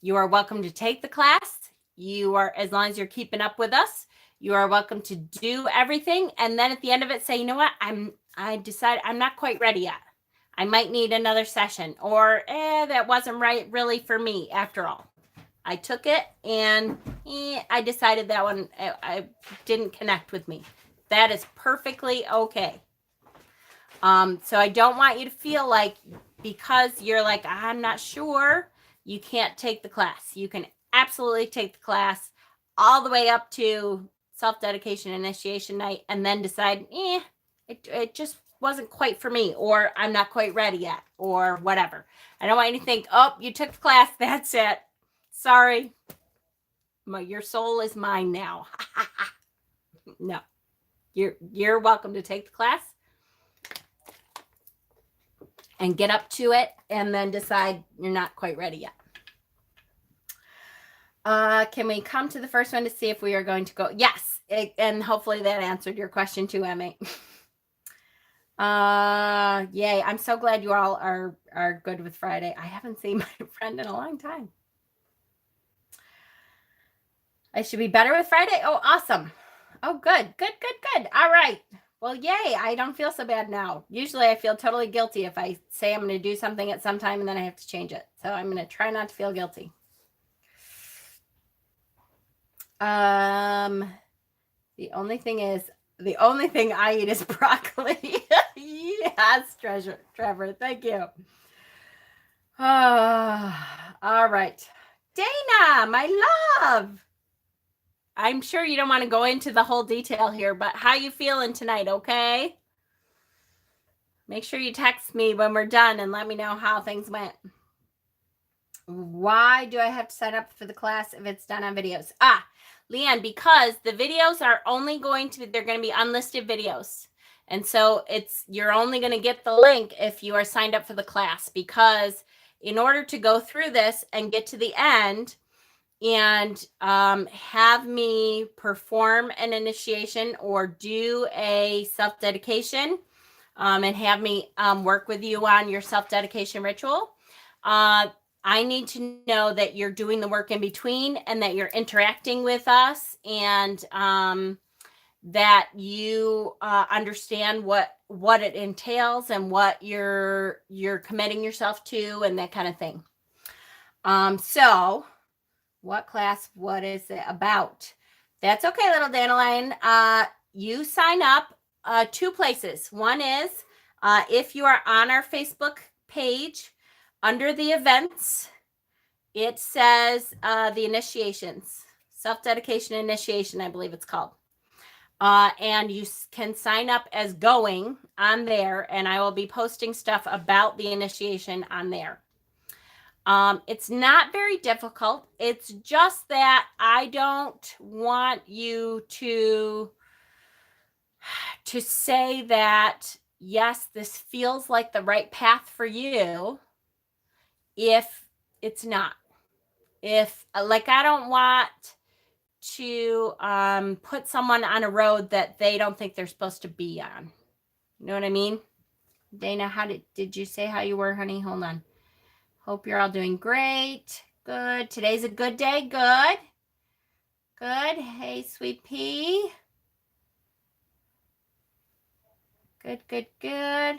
You are welcome to take the class. You are, as long as you're keeping up with us, you are welcome to do everything. And then at the end of it, say, you know what? I decided I'm not quite ready yet. I might need another session, or that wasn't right really for me after all. I took it and I decided that one I didn't connect with me. That is perfectly okay. So I don't want you to feel like because you're like, I'm not sure, you can't take the class. You can absolutely take the class all the way up to self-dedication initiation night and then decide, it just wasn't quite for me, or I'm not quite ready yet, or whatever. I don't want you to think, oh, you took the class, that's it. Sorry. Your soul is mine now. No. You're welcome to take the class and get up to it and then decide you're not quite ready yet. Can we come to the first one to see if we are going to go? Yes. And hopefully that answered your question too, Emmy. Yay. I'm so glad you all are good with Friday. I haven't seen my friend in a long time. I should be better with Friday. Oh, awesome. Oh, good. All right. Well, yay. I don't feel so bad now. Usually I feel totally guilty if I say I'm going to do something at some time and then I have to change it. So I'm going to try not to feel guilty. The only thing I eat is broccoli. Yes, Trevor. Thank you. All right. Dana, my love. I'm sure you don't want to go into the whole detail here, but how you feeling tonight, okay? Make sure you text me when we're done and let me know how things went. Why do I have to sign up for the class if it's done on videos? Leanne, because the videos are only they're going to be unlisted videos. And so you're only going to get the link if you are signed up for the class, because in order to go through this and get to the end and have me perform an initiation or do a self-dedication and have me work with you on your self-dedication ritual, I need to know that you're doing the work in between and that you're interacting with us, and that you understand what it entails and what you're committing yourself to and that kind of thing. So what class, what is it about? That's okay, little dandelion. You sign up two places. One is if you are on our Facebook page, under the events, it says the initiations, self-dedication initiation, I believe it's called. And you can sign up as going on there, and I will be posting stuff about the initiation on there. It's not very difficult. It's just that I don't want you to say that, yes, this feels like the right path for you, if it's not. I don't want to put someone on a road that they don't think they're supposed to be on. You know what I mean? Dana, how did you say how you were, honey? Hold on. Hope you're all doing great. Good. Today's a good day. Good. Hey, sweet pea. Good.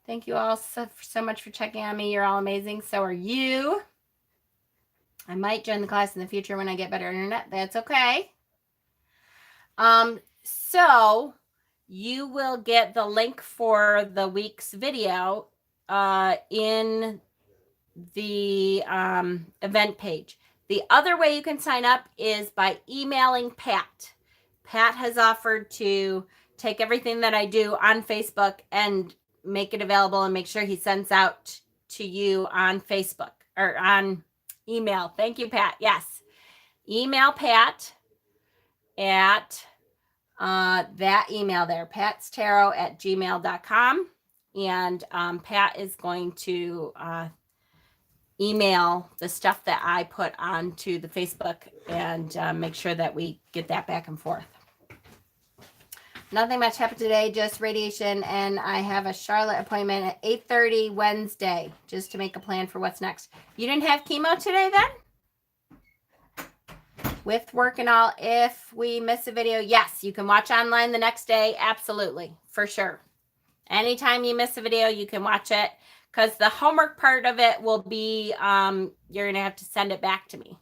Thank you all so much for checking on me. You're all amazing. So are you. I might join the class in the future when I get better internet. That's okay. So you will get the link for the week's video in the event page. The other way you can sign up is by emailing Pat. Pat has offered to take everything that I do on Facebook and make it available and make sure he sends out to you on Facebook or on email. Thank you, Pat. Yes. Email Pat at that email there, patstarot@gmail.com. And Pat is going to email the stuff that I put onto the Facebook and make sure that we get that back and forth. Nothing much happened today, just radiation, and I have a Charlotte appointment at 8:30 Wednesday, just to make a plan for what's next. You didn't have chemo today then? With work and all, if we miss a video, yes, you can watch online the next day. Absolutely, for sure. Anytime you miss a video, you can watch it, because the homework part of it will be, you're going to have to send it back to me.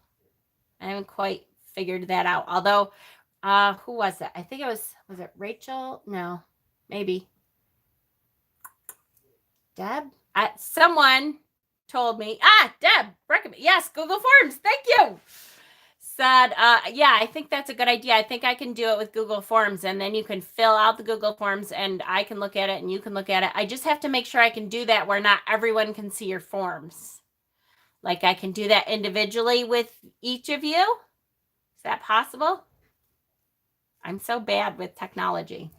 I haven't quite figured that out. Although, who was it? I think it was it Rachel? No, maybe. Deb? Someone told me, Deb, recommend. Yes, Google Forms. Thank you. Said, yeah, I think that's a good idea. I think I can do it with Google Forms, and then you can fill out the Google Forms and I can look at it and you can look at it. I just have to make sure I can do that where not everyone can see your forms. Like I can do that individually with each of you. Is that possible? I'm so bad with technology.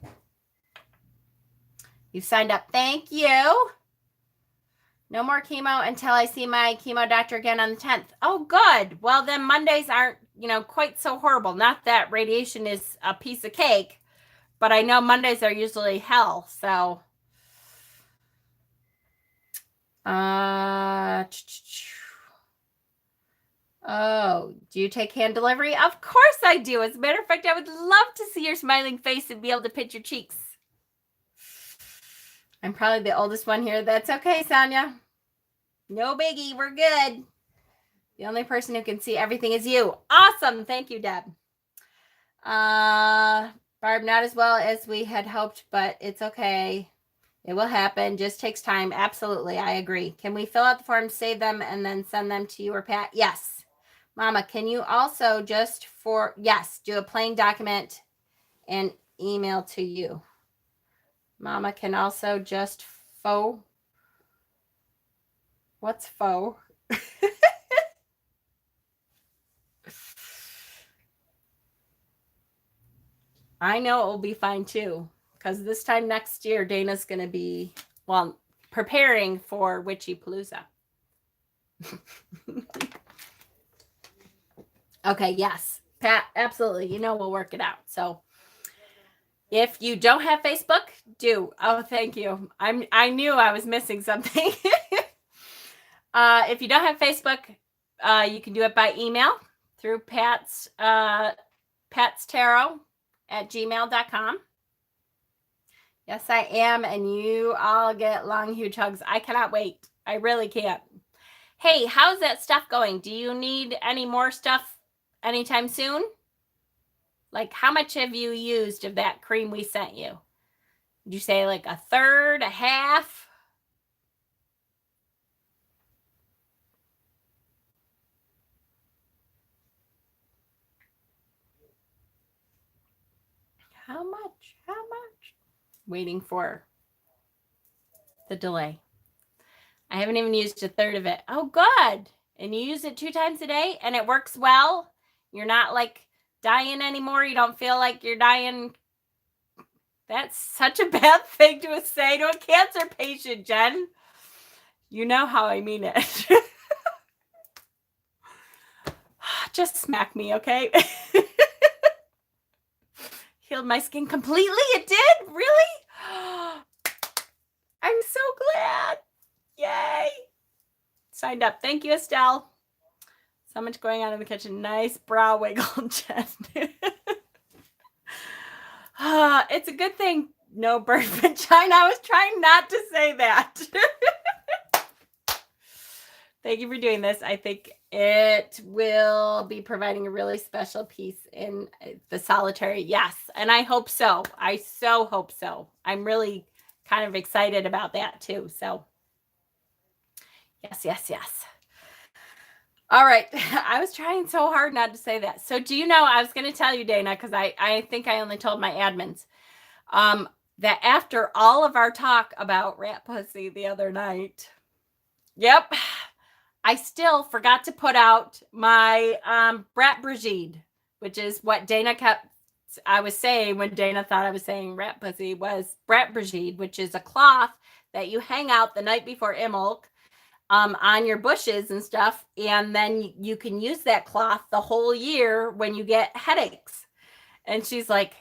You signed up. Thank you. No more chemo until I see my chemo doctor again on the 10th. Oh, good. Well, then Mondays aren't, quite so horrible. Not that radiation is a piece of cake, but I know Mondays are usually hell. So, oh, do you take hand delivery? Of course I do. As a matter of fact, I would love to see your smiling face and be able to pinch your cheeks. I'm probably the oldest one here. That's okay, Sonia. No biggie. We're good. The only person who can see everything is you. Awesome. Thank you, Deb. Barb, not as well as we had hoped, but it's okay. It will happen. Just takes time. Absolutely. I agree. Can we fill out the forms, save them, and then send them to you or Pat? Yes. Mama, can you also do a plain document and email to you? Mama can also just faux. What's faux? I know it will be fine too, because this time next year, Dana's going to be, preparing for Witchy Palooza. Okay, yes. Pat, absolutely. We'll work it out. So if you don't have Facebook, do. Oh, thank you. I knew I was missing something. If you don't have Facebook, you can do it by email through Pat's Tarot at gmail.com. Yes, I am. And you all get long, huge hugs. I cannot wait. I really can't. Hey, how's that stuff going? Do you need any more stuff anytime soon? Like, how much have you used of that cream we sent you? Did you say like a third, a half? How much? How much? Waiting for the delay. I haven't even used a third of it. Oh, good. And you use it 2 times a day and it works well? You're not like dying anymore? You don't feel like you're dying? That's such a bad thing to say to a cancer patient, Jen. You know how I mean it. Just smack me, okay? Healed my skin completely? It did? Really? I'm so glad. Yay. Signed up. Thank you, Estelle. So much going on in the kitchen. Nice brow wiggle, Jen. It's a good thing. No bird vagina. I was trying not to say that. Thank you for doing this. I think it will be providing a really special piece in the solitary. Yes. And I hope so. I so hope so. I'm really kind of excited about that too. So yes. All right. I was trying so hard not to say that. So do you know, I was going to tell you, Dana, because I think I only told my admins, that after all of our talk about rat pussy the other night, yep, I still forgot to put out my Brat Brigide, which is what Dana I was saying when Dana thought I was saying rat pussy, was Brat Brigide, which is a cloth that you hang out the night before Imbolc on your bushes and stuff. And then you can use that cloth the whole year when you get headaches. And she's like,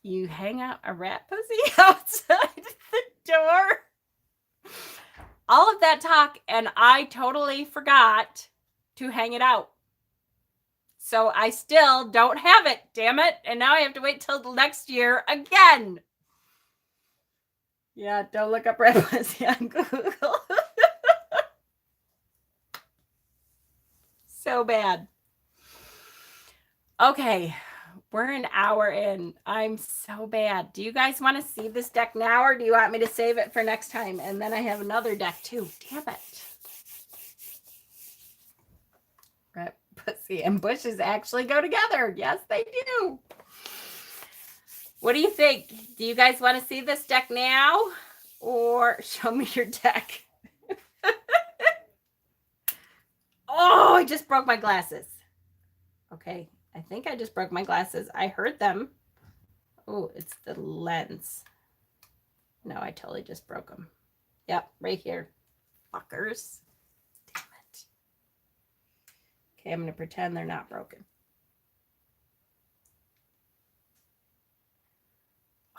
you hang out a rat pussy outside the door? All of that talk, and I totally forgot to hang it out. So I still don't have it, damn it. And now I have to wait till the next year again. Yeah, don't look up rat pussy on Google. So bad. Okay, we're an hour in. I'm so bad. Do you guys want to see this deck now, or do you want me to save it for next time? And then I have another deck too. Damn it. Rat pussy and bushes actually go together. Yes, they do. What do you think? Do you guys want to see this deck now, or show me your deck? Oh, I just broke my glasses. Okay, I think I just broke my glasses. I heard them. Oh, it's the lens. No, I totally just broke them. Yep, right here. fuckers. Damn it. Okay, I'm going to pretend they're not broken.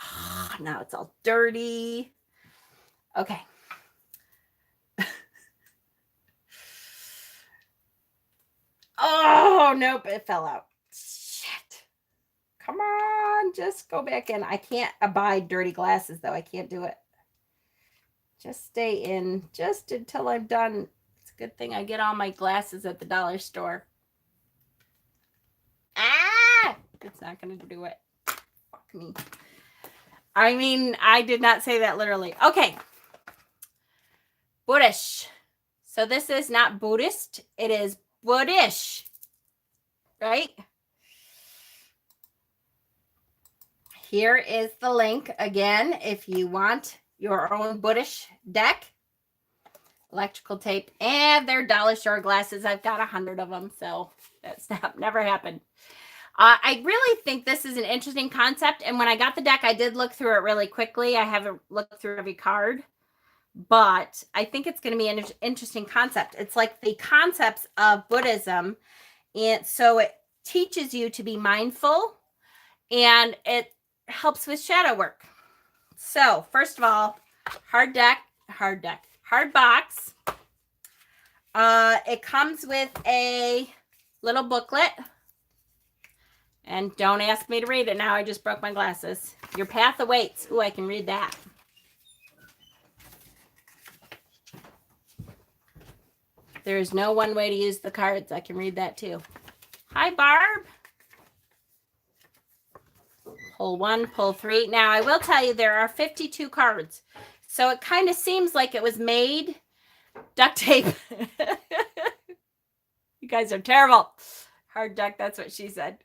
Oh, now it's all dirty. Okay. Oh, nope, it fell out. Shit. Come on, just go back in. I can't abide dirty glasses, though. I can't do it. Just stay in just until I'm done. It's a good thing I get all my glasses at the dollar store. Ah! It's not going to do it. Fuck me. I mean, I did not say that literally. Okay. Buddish. So this is not Buddhist. It is Buddish. Right? Here is the link again if you want your own Buddish deck. Electrical tape and their dollar store glasses. I've got 100 of them, so that's never happened. I really think this is an interesting concept, and when I got the deck, I did look through it really quickly. I haven't looked through every card, but I think it's going to be an interesting concept. It's like the concepts of Buddhism, and so it teaches you to be mindful, and it helps with shadow work. So, first of all, hard box. It comes with a little booklet. And don't ask me to read it now. I just broke my glasses. Your path awaits. Ooh, I can read that. There is no one way to use the cards. I can read that too. Hi, Barb. Pull 1, pull 3. Now, I will tell you there are 52 cards. So it kind of seems like it was made. Duct tape. You guys are terrible. Hard duck, that's what she said.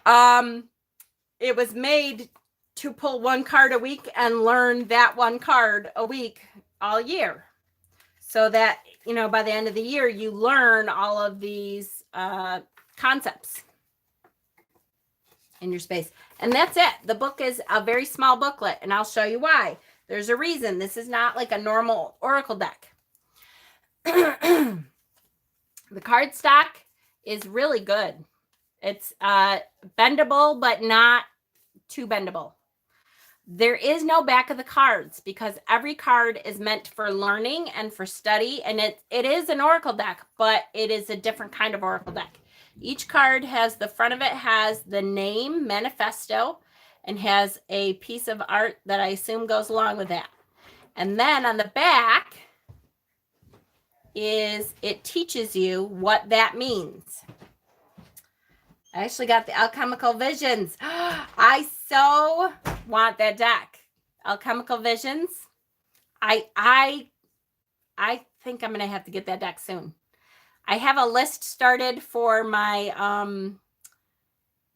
It was made to pull one card a week and learn that one card a week all year. So that, you know, by the end of the year, you learn all of these concepts in your space. And that's it. The book is a very small booklet, and I'll show you why. There's a reason. This is not like a normal Oracle deck. The cardstock is really good. It's bendable, but not too bendable. There is no back of the cards because every card is meant for learning and for study. And it is an Oracle deck, but it is a different kind of Oracle deck. Each card has, the front of it has the name, manifesto, and has a piece of art that I assume goes along with that. And then on the back is, it teaches you what that means. I actually got the Alchemical Visions. I so want that deck. Alchemical Visions. I think I'm going to have to get that deck soon. I have a list started for my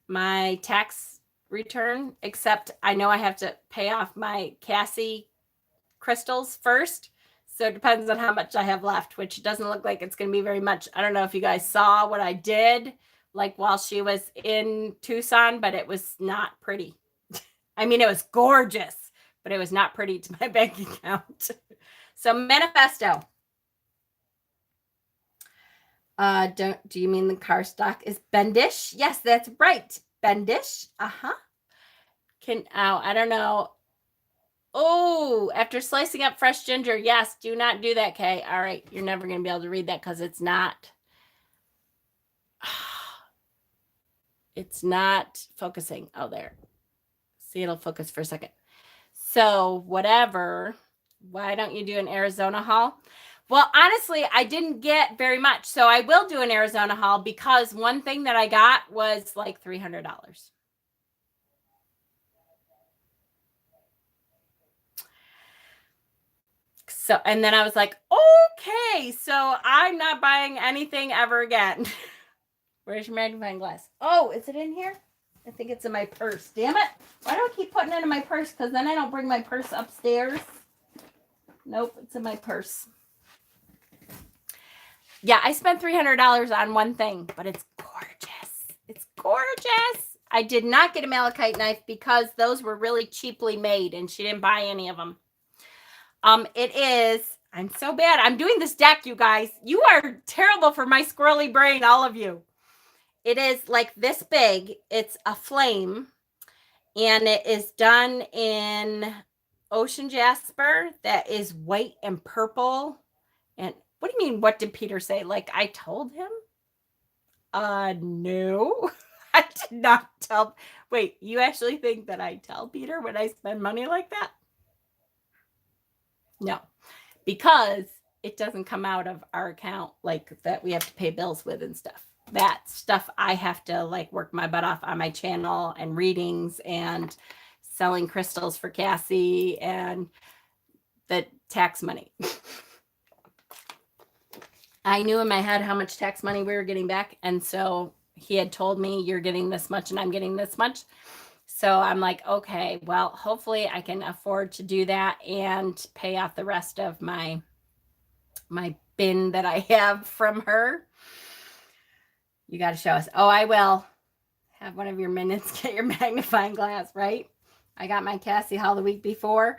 my tax return, except I know I have to pay off my Cassie crystals first. So it depends on how much I have left, which doesn't look like it's going to be very much. I don't know if you guys saw what I did, like while she was in Tucson, but it was not pretty. I mean, it was gorgeous, but it was not pretty to my bank account. So manifesto. Do you mean the car stock is bendish? Yes, that's right. Bendish. I don't know. Oh, after slicing up fresh ginger. Yes, do not do that, Kay. All right, you're never going to be able to read that because it's not. It's not focusing. Oh, there. See, it'll focus for a second. So whatever. Why don't you do an Arizona haul? Well, honestly, I didn't get very much. So I will do an Arizona haul because one thing that I got was like $300. So, and then I was like, okay, so I'm not buying anything ever again. Where's your magnifying glass? Oh, is it in here? I think it's in my purse. Damn it. Why do I keep putting it in my purse? Because then I don't bring my purse upstairs. Nope, it's in my purse. Yeah, I spent $300 on one thing, but it's gorgeous. It's gorgeous. I did not get a malachite knife because those were really cheaply made and she didn't buy any of them. It is, I'm so bad. I'm doing this deck, you guys. You are terrible for my squirrely brain, all of you. It is like this big. It's a flame, and it is done in ocean jasper that is white and purple. And what do you mean, what did Peter say? Like I told him? No. I did not tell. Wait, you actually think that I tell Peter when I spend money like that? No, because it doesn't come out of our account like that we have to pay bills with and stuff. That stuff I have to like work my butt off on my channel and readings and selling crystals for Cassie and the tax money. I knew in my head how much tax money we were getting back. And so he had told me you're getting this much and I'm getting this much. So I'm like, okay, well, hopefully I can afford to do that and pay off the rest of my bin that I have from her. You got to show us. Oh, I will. Have one of your minutes get your magnifying glass, right? I got my Cassie haul the week before.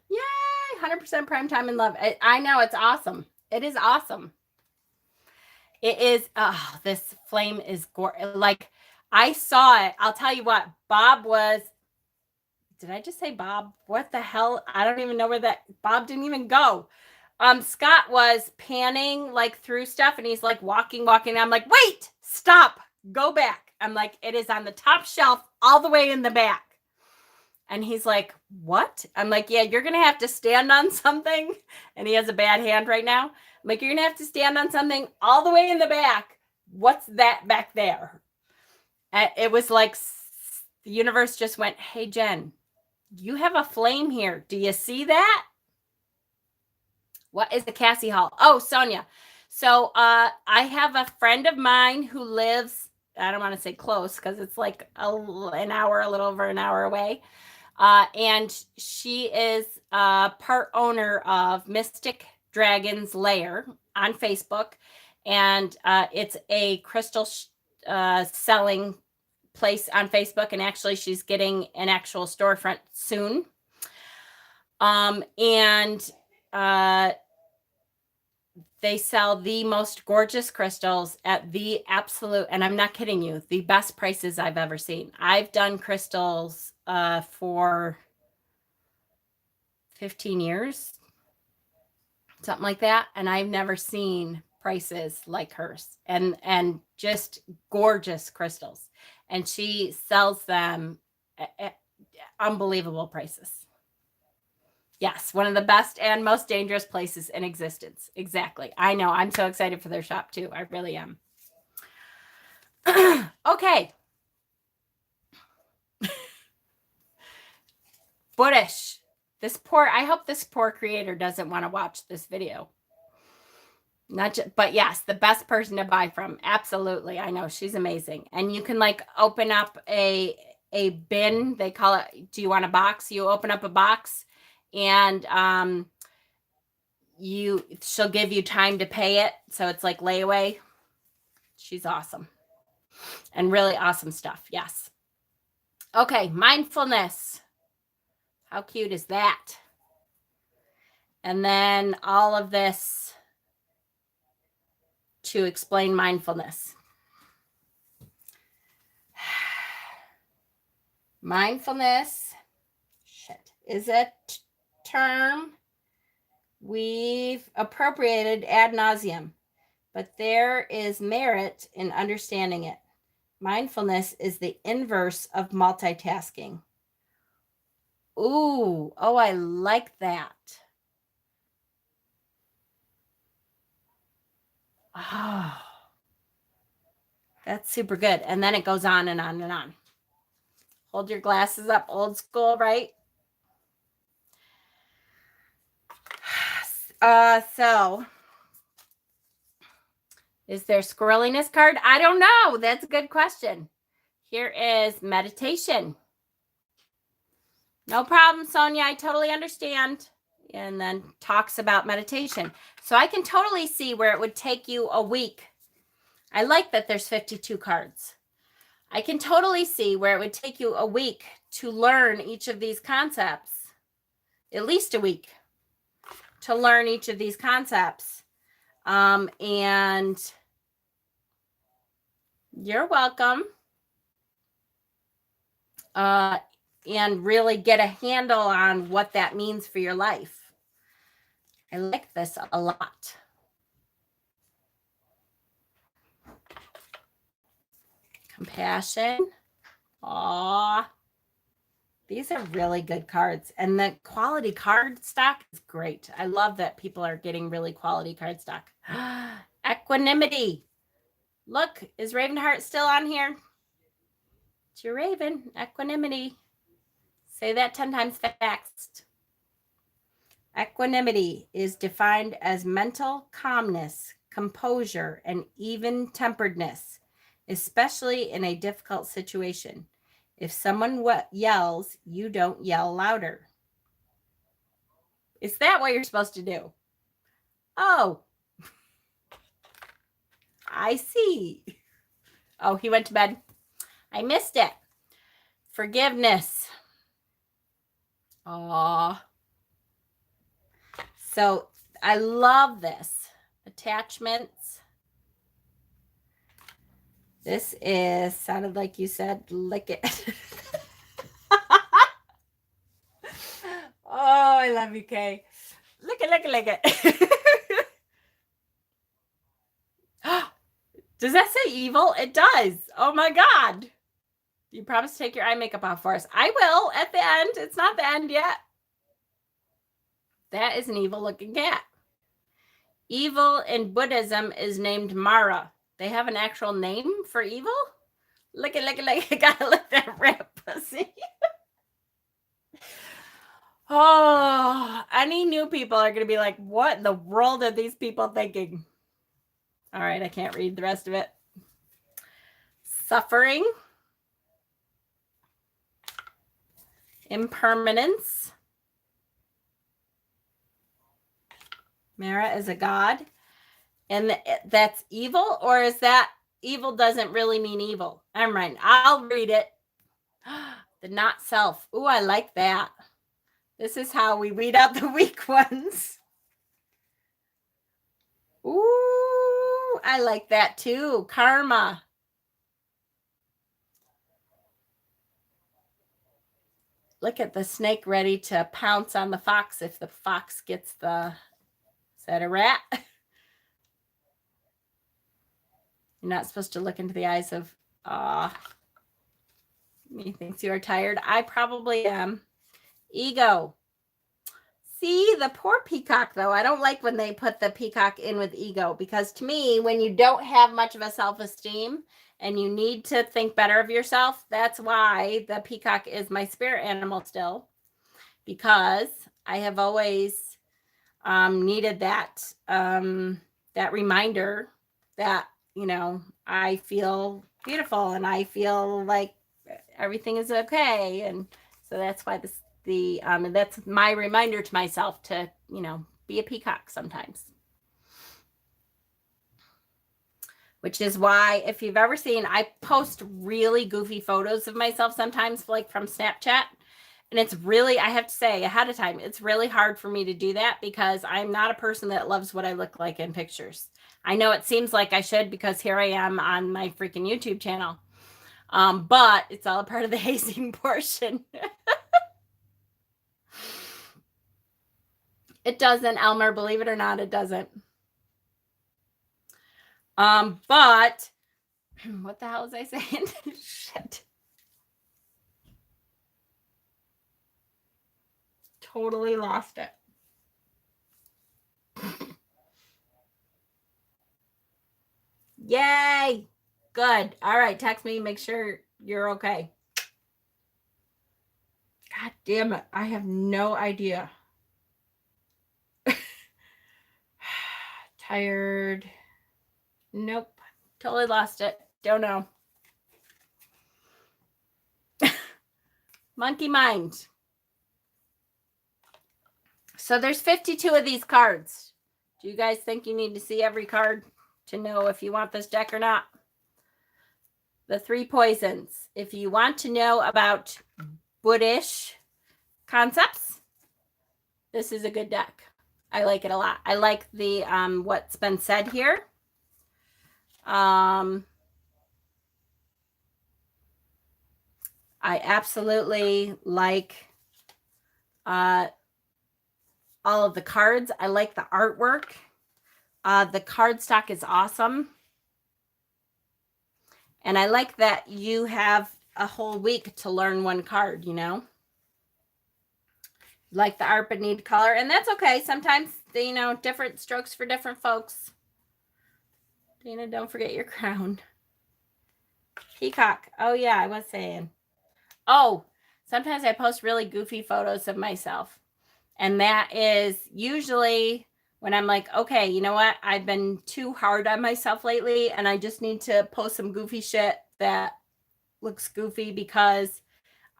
Yay! 100% prime time and love. I know, it's awesome. It is awesome. It is. Oh, this flame is gorgeous. Like I saw it. I'll tell you what. Bob was. Did I just say Bob? What the hell? I don't even know where that. Bob didn't even go. Scott was panning like through stuff, and he's like walking. I'm like, wait, stop, go back. I'm like, it is on the top shelf, all the way in the back. And he's like, what? I'm like, yeah, you're gonna have to stand on something. And he has a bad hand right now. I'm like, you're gonna have to stand on something all the way in the back. What's that back there? And it was like the universe just went, hey, Jen, you have a flame here. Do you see that? What is the Cassie haul? Oh, Sonia. So I have a friend of mine who lives, I don't want to say close because it's like an hour, a little over an hour away. And she is part owner of Mystic Dragon's Lair on Facebook. And it's a crystal selling place on Facebook. And actually, she's getting an actual storefront soon. They sell the most gorgeous crystals at the absolute, and I'm not kidding you, the best prices I've ever seen. I've done crystals for 15 years, something like that, and I've never seen prices like hers, and just gorgeous crystals. And she sells them at unbelievable prices. Yes, one of the best and most dangerous places in existence. Exactly. I know. I'm so excited for their shop too. I really am. Okay. Buddish. I hope this poor creator doesn't want to watch this video. Not just, but yes, the best person to buy from. Absolutely. I know. She's amazing. And you can like open up a bin. They call it, do you want a box? You open up a box. And she'll give you time to pay it, so it's like layaway. She's awesome and really awesome stuff. Yes. Okay, mindfulness. How cute is that? And then all of this to explain mindfulness. Mindfulness is a term we've appropriated ad nauseum, but there is merit in understanding it. Mindfulness is the inverse of multitasking. Ooh, oh, I like that. Oh, that's super good. And then it goes on and on and on. Hold your glasses up, old school, right? So is there squirreliness card? I don't know. That's a good question. Here is meditation. No problem, Sonia. I totally understand. And then talks about meditation. So I can totally see where it would take you a week. I like that there's 52 cards. I can totally see where it would take you a week to learn each of these concepts. At least a week. to learn each of these concepts. And you're welcome. And really get a handle on what that means for your life. I like this a lot. Compassion. Aw. These are really good cards. And the quality card stock is great. I love that people are getting really quality card stock. Equanimity. Look, is Ravenheart still on here? It's your Raven. Equanimity. Say that 10 times fast. Equanimity is defined as mental calmness, composure, and even-temperedness, especially in a difficult situation. If someone yells, you don't yell louder. Is that what you're supposed to do? Oh, I see. Oh, he went to bed. I missed it. Forgiveness. Aw. So I love this. Attachments. This is, sounded like you said, lick it. Oh, I love you, Kay. Lick it, lick it, lick it. Does that say evil? It does. Oh my God. You promised to take your eye makeup off for us. I will at the end. It's not the end yet. That is an evil looking cat. Evil in Buddhism is named Mara. They have an actual name for evil? Lick it, lick it, lick it. Gotta lick that rat pussy. Oh, any new people are going to be like, what in the world are these people thinking? All right, I can't read the rest of it. Suffering. Impermanence. Mara is a god. And that's evil? Or is that evil doesn't really mean evil? I'm right. I'll read it. The not self. Ooh, I like that. This is how we weed out the weak ones. Ooh, I like that too. Karma. Look at the snake ready to pounce on the fox if the fox gets the... Is that a rat? You're not supposed to look into the eyes of... he thinks you are tired. I probably am. Ego. See, the poor peacock, though. I don't like when they put the peacock in with ego, because to me, when you don't have much of a self-esteem and you need to think better of yourself, that's why the peacock is my spirit animal still, because I have always needed that that reminder that, you know, I feel beautiful and I feel like everything is okay. And so that's why that's my reminder to myself to, you know, be a peacock sometimes. Which is why, if you've ever seen, I post really goofy photos of myself sometimes, like from Snapchat. And it's really, I have to say ahead of time, it's really hard for me to do that because I'm not a person that loves what I look like in pictures. I know it seems like I should because here I am on my freaking YouTube channel. But it's all a part of the hazing portion. It doesn't, Elmer, believe it or not, it doesn't. But what the hell was I saying? Shit. Totally lost it. Yay. Good. All right. Text me. Make sure you're okay. God damn it. I have no idea. Tired. Nope. Totally lost it. Don't know. Monkey mind. So there's 52 of these cards. Do you guys think you need to see every card to know if you want this deck or not? The 3 poisons. If you want to know about Buddish concepts, this is a good deck. I like it a lot. I like the what's been said here. I absolutely like all of the cards. I like the artwork. The cardstock is awesome. And I like that you have a whole week to learn one card, you know? Like the art but need color. And that's okay. Sometimes, you know, different strokes for different folks. Dana, don't forget your crown. Peacock. Oh, yeah, I was saying. Oh, sometimes I post really goofy photos of myself. And that is usually when I'm like, okay, you know what? I've been too hard on myself lately, and I just need to post some goofy shit that looks goofy because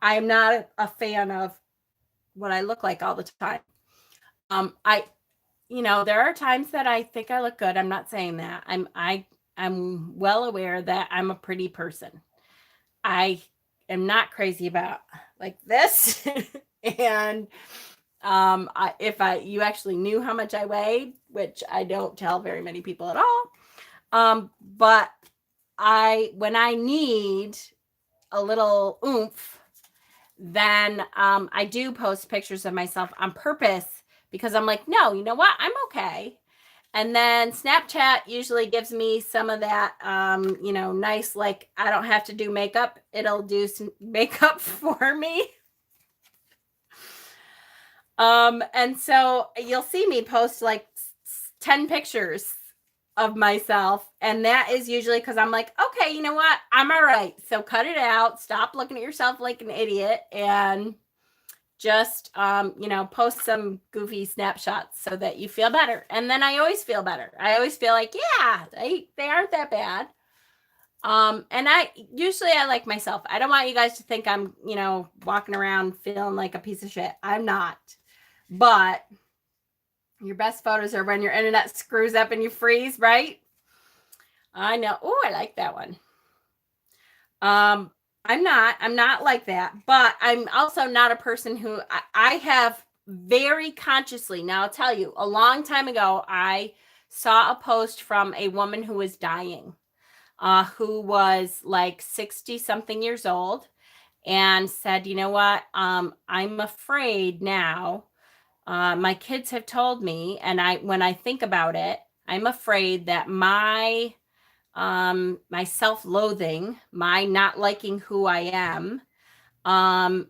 I'm not a fan of what I look like all the time. You know, there are times that I think I look good. I'm not saying that. I'm well aware that I'm a pretty person. I am not crazy about like this. And if you actually knew how much I weighed, which I don't tell very many people at all, but when I need a little oomph, then I do post pictures of myself on purpose because I'm like, no, you know what? I'm okay. And then Snapchat usually gives me some of that, you know, nice, like I don't have to do makeup. It'll do some makeup for me. And so you'll see me post like 10 pictures of myself. And that is usually because I'm like, okay, you know what? I'm all right. So cut it out. Stop looking at yourself like an idiot and just, you know, post some goofy snapshots so that you feel better. And then I always feel better. I always feel like, yeah, they aren't that bad. And I like myself. I don't want you guys to think I'm, you know, walking around feeling like a piece of shit. I'm not. But your best photos are when your internet screws up and you freeze, right? I know. Oh, I like that one. I'm not like that, but I'm also not a person who I have very consciously. Now I'll tell you, a long time ago, I saw a post from a woman who was dying, who was like 60 something years old, and said, you know what? I'm afraid now. My kids have told me, and when I think about it, I'm afraid that my self-loathing, my not liking who I am,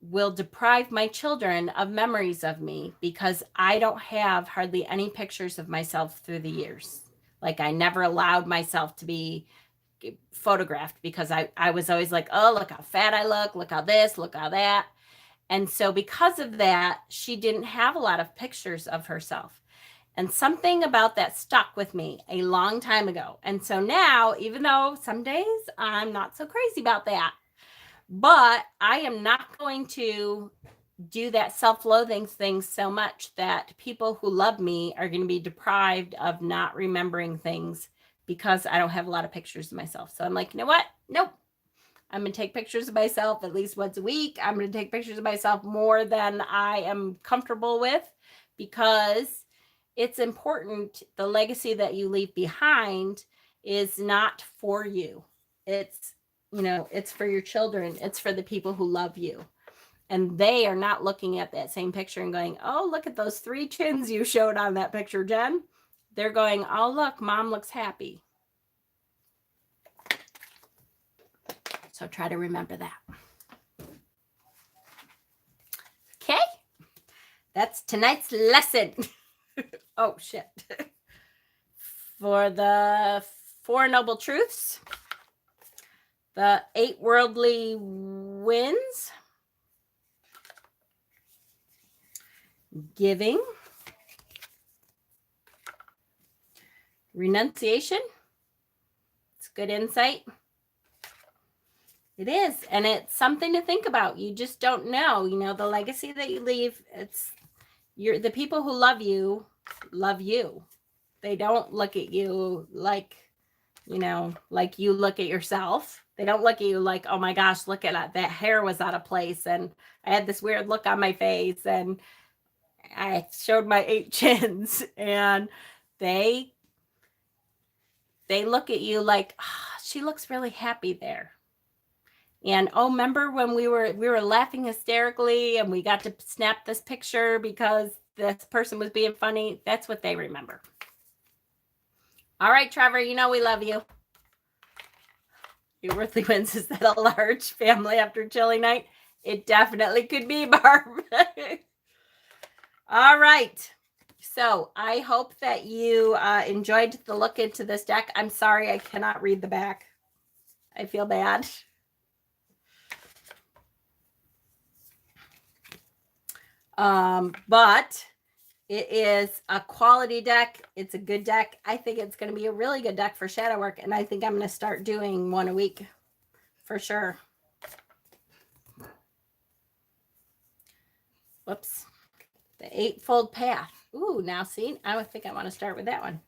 will deprive my children of memories of me because I don't have hardly any pictures of myself through the years. Like I never allowed myself to be photographed because I was always like, oh, look how fat I look how this, look how that. And so because of that, she didn't have a lot of pictures of herself. And something about that stuck with me a long time ago. And so now, even though some days I'm not so crazy about that, but I am not going to do that self-loathing thing so much that people who love me are going to be deprived of not remembering things because I don't have a lot of pictures of myself. So I'm like, you know what? Nope. I'm going to take pictures of myself at least once a week. I'm going to take pictures of myself more than I am comfortable with because it's important. The legacy that you leave behind is not for you. It's, you know, it's for your children. It's for the people who love you. And they are not looking at that same picture and going, oh, look at those 3 chins you showed on that picture, Jen. They're going, oh, look, mom looks happy. So try to remember that. Okay. That's tonight's lesson. Oh, shit. For the 4 Noble Truths, the 8 Worldly Winds, giving, renunciation. It's good insight. It is. And it's something to think about. You just don't know, you know, the legacy that you leave. It's the people who love you. They don't look at you like, you know, like you look at yourself. They don't look at you like, oh my gosh, look at that hair was out of place. And I had this weird look on my face. And I showed my 8 chins, and they look at you like, oh, she looks really happy there. And oh, remember when we were laughing hysterically and we got to snap this picture because this person was being funny? That's what they remember. All right, Trevor, you know we love you. Your Worthly Wins, is that a large family after chilly night? It definitely could be, Barb. All right. So I hope that you enjoyed the look into this deck. I'm sorry I cannot read the back. I feel bad. But it is a quality deck. It's a good deck. I think it's going to be a really good deck for shadow work, and I think I'm going to start doing one a week for sure. Whoops. The 8-fold path. Ooh, now see, I think I want to start with that one.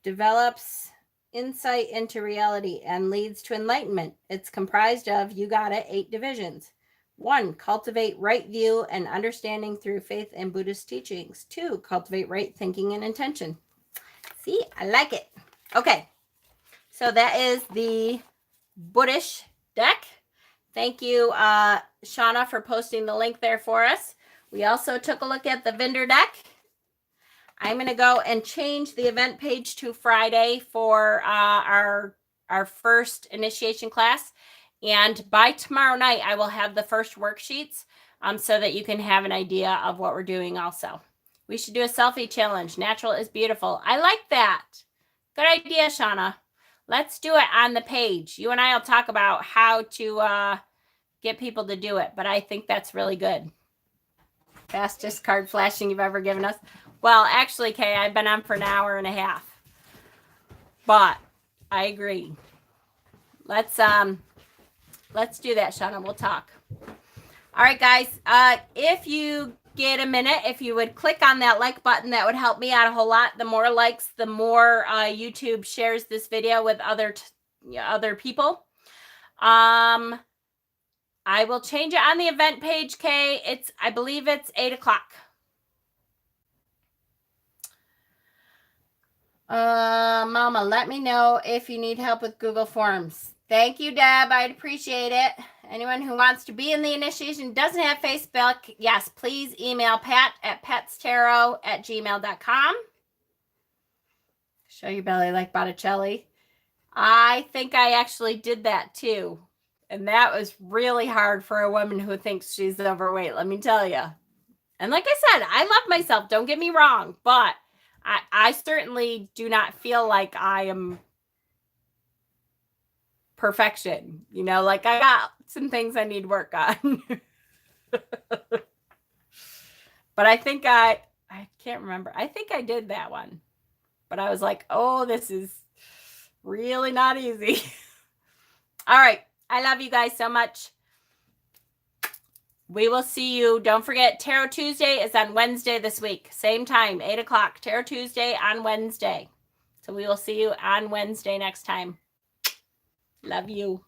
Develops insight into reality and leads to enlightenment. It's comprised of, you got it, 8 divisions. 1, cultivate right view and understanding through faith and Buddhist teachings. 2, cultivate right thinking and intention. See, I like it. Okay, so that is the Buddish Deck. Thank you, Shauna, for posting the link there for us. We also took a look at the Vindur Deck. I'm going to go and change the event page to Friday for our first initiation class. And by tomorrow night, I will have the first worksheets so that you can have an idea of what we're doing also. We should do a selfie challenge. Natural is beautiful. I like that. Good idea, Shauna. Let's do it on the page. You and I will talk about how to get people to do it, but I think that's really good. Fastest card flashing you've ever given us. Well, actually, Kay, I've been on for an hour and a half. But I agree. Let's do that, Shauna. We'll talk. All right, guys. If you get a minute, if you would click on that like button, that would help me out a whole lot. The more likes, the more YouTube shares this video with other people. I will change it on the event page, Kay. I believe it's 8 o'clock. Mama, let me know if you need help with Google Forms. Thank you, Deb. I'd appreciate it. Anyone who wants to be in the initiation doesn't have Facebook, yes, please email pat@petstarot@gmail.com. Show your belly like Botticelli. I think I actually did that too. And that was really hard for a woman who thinks she's overweight, let me tell you. And like I said, I love myself, don't get me wrong, but I certainly do not feel like I am perfection. You know, like I got some things I need work on. But I think I can't remember. I think I did that one. But I was like, oh, this is really not easy. All right. I love you guys so much. We will see you. Don't forget, Tarot Tuesday is on Wednesday this week. Same time, 8 o'clock. Tarot Tuesday on Wednesday. So we will see you on Wednesday next time. Love you.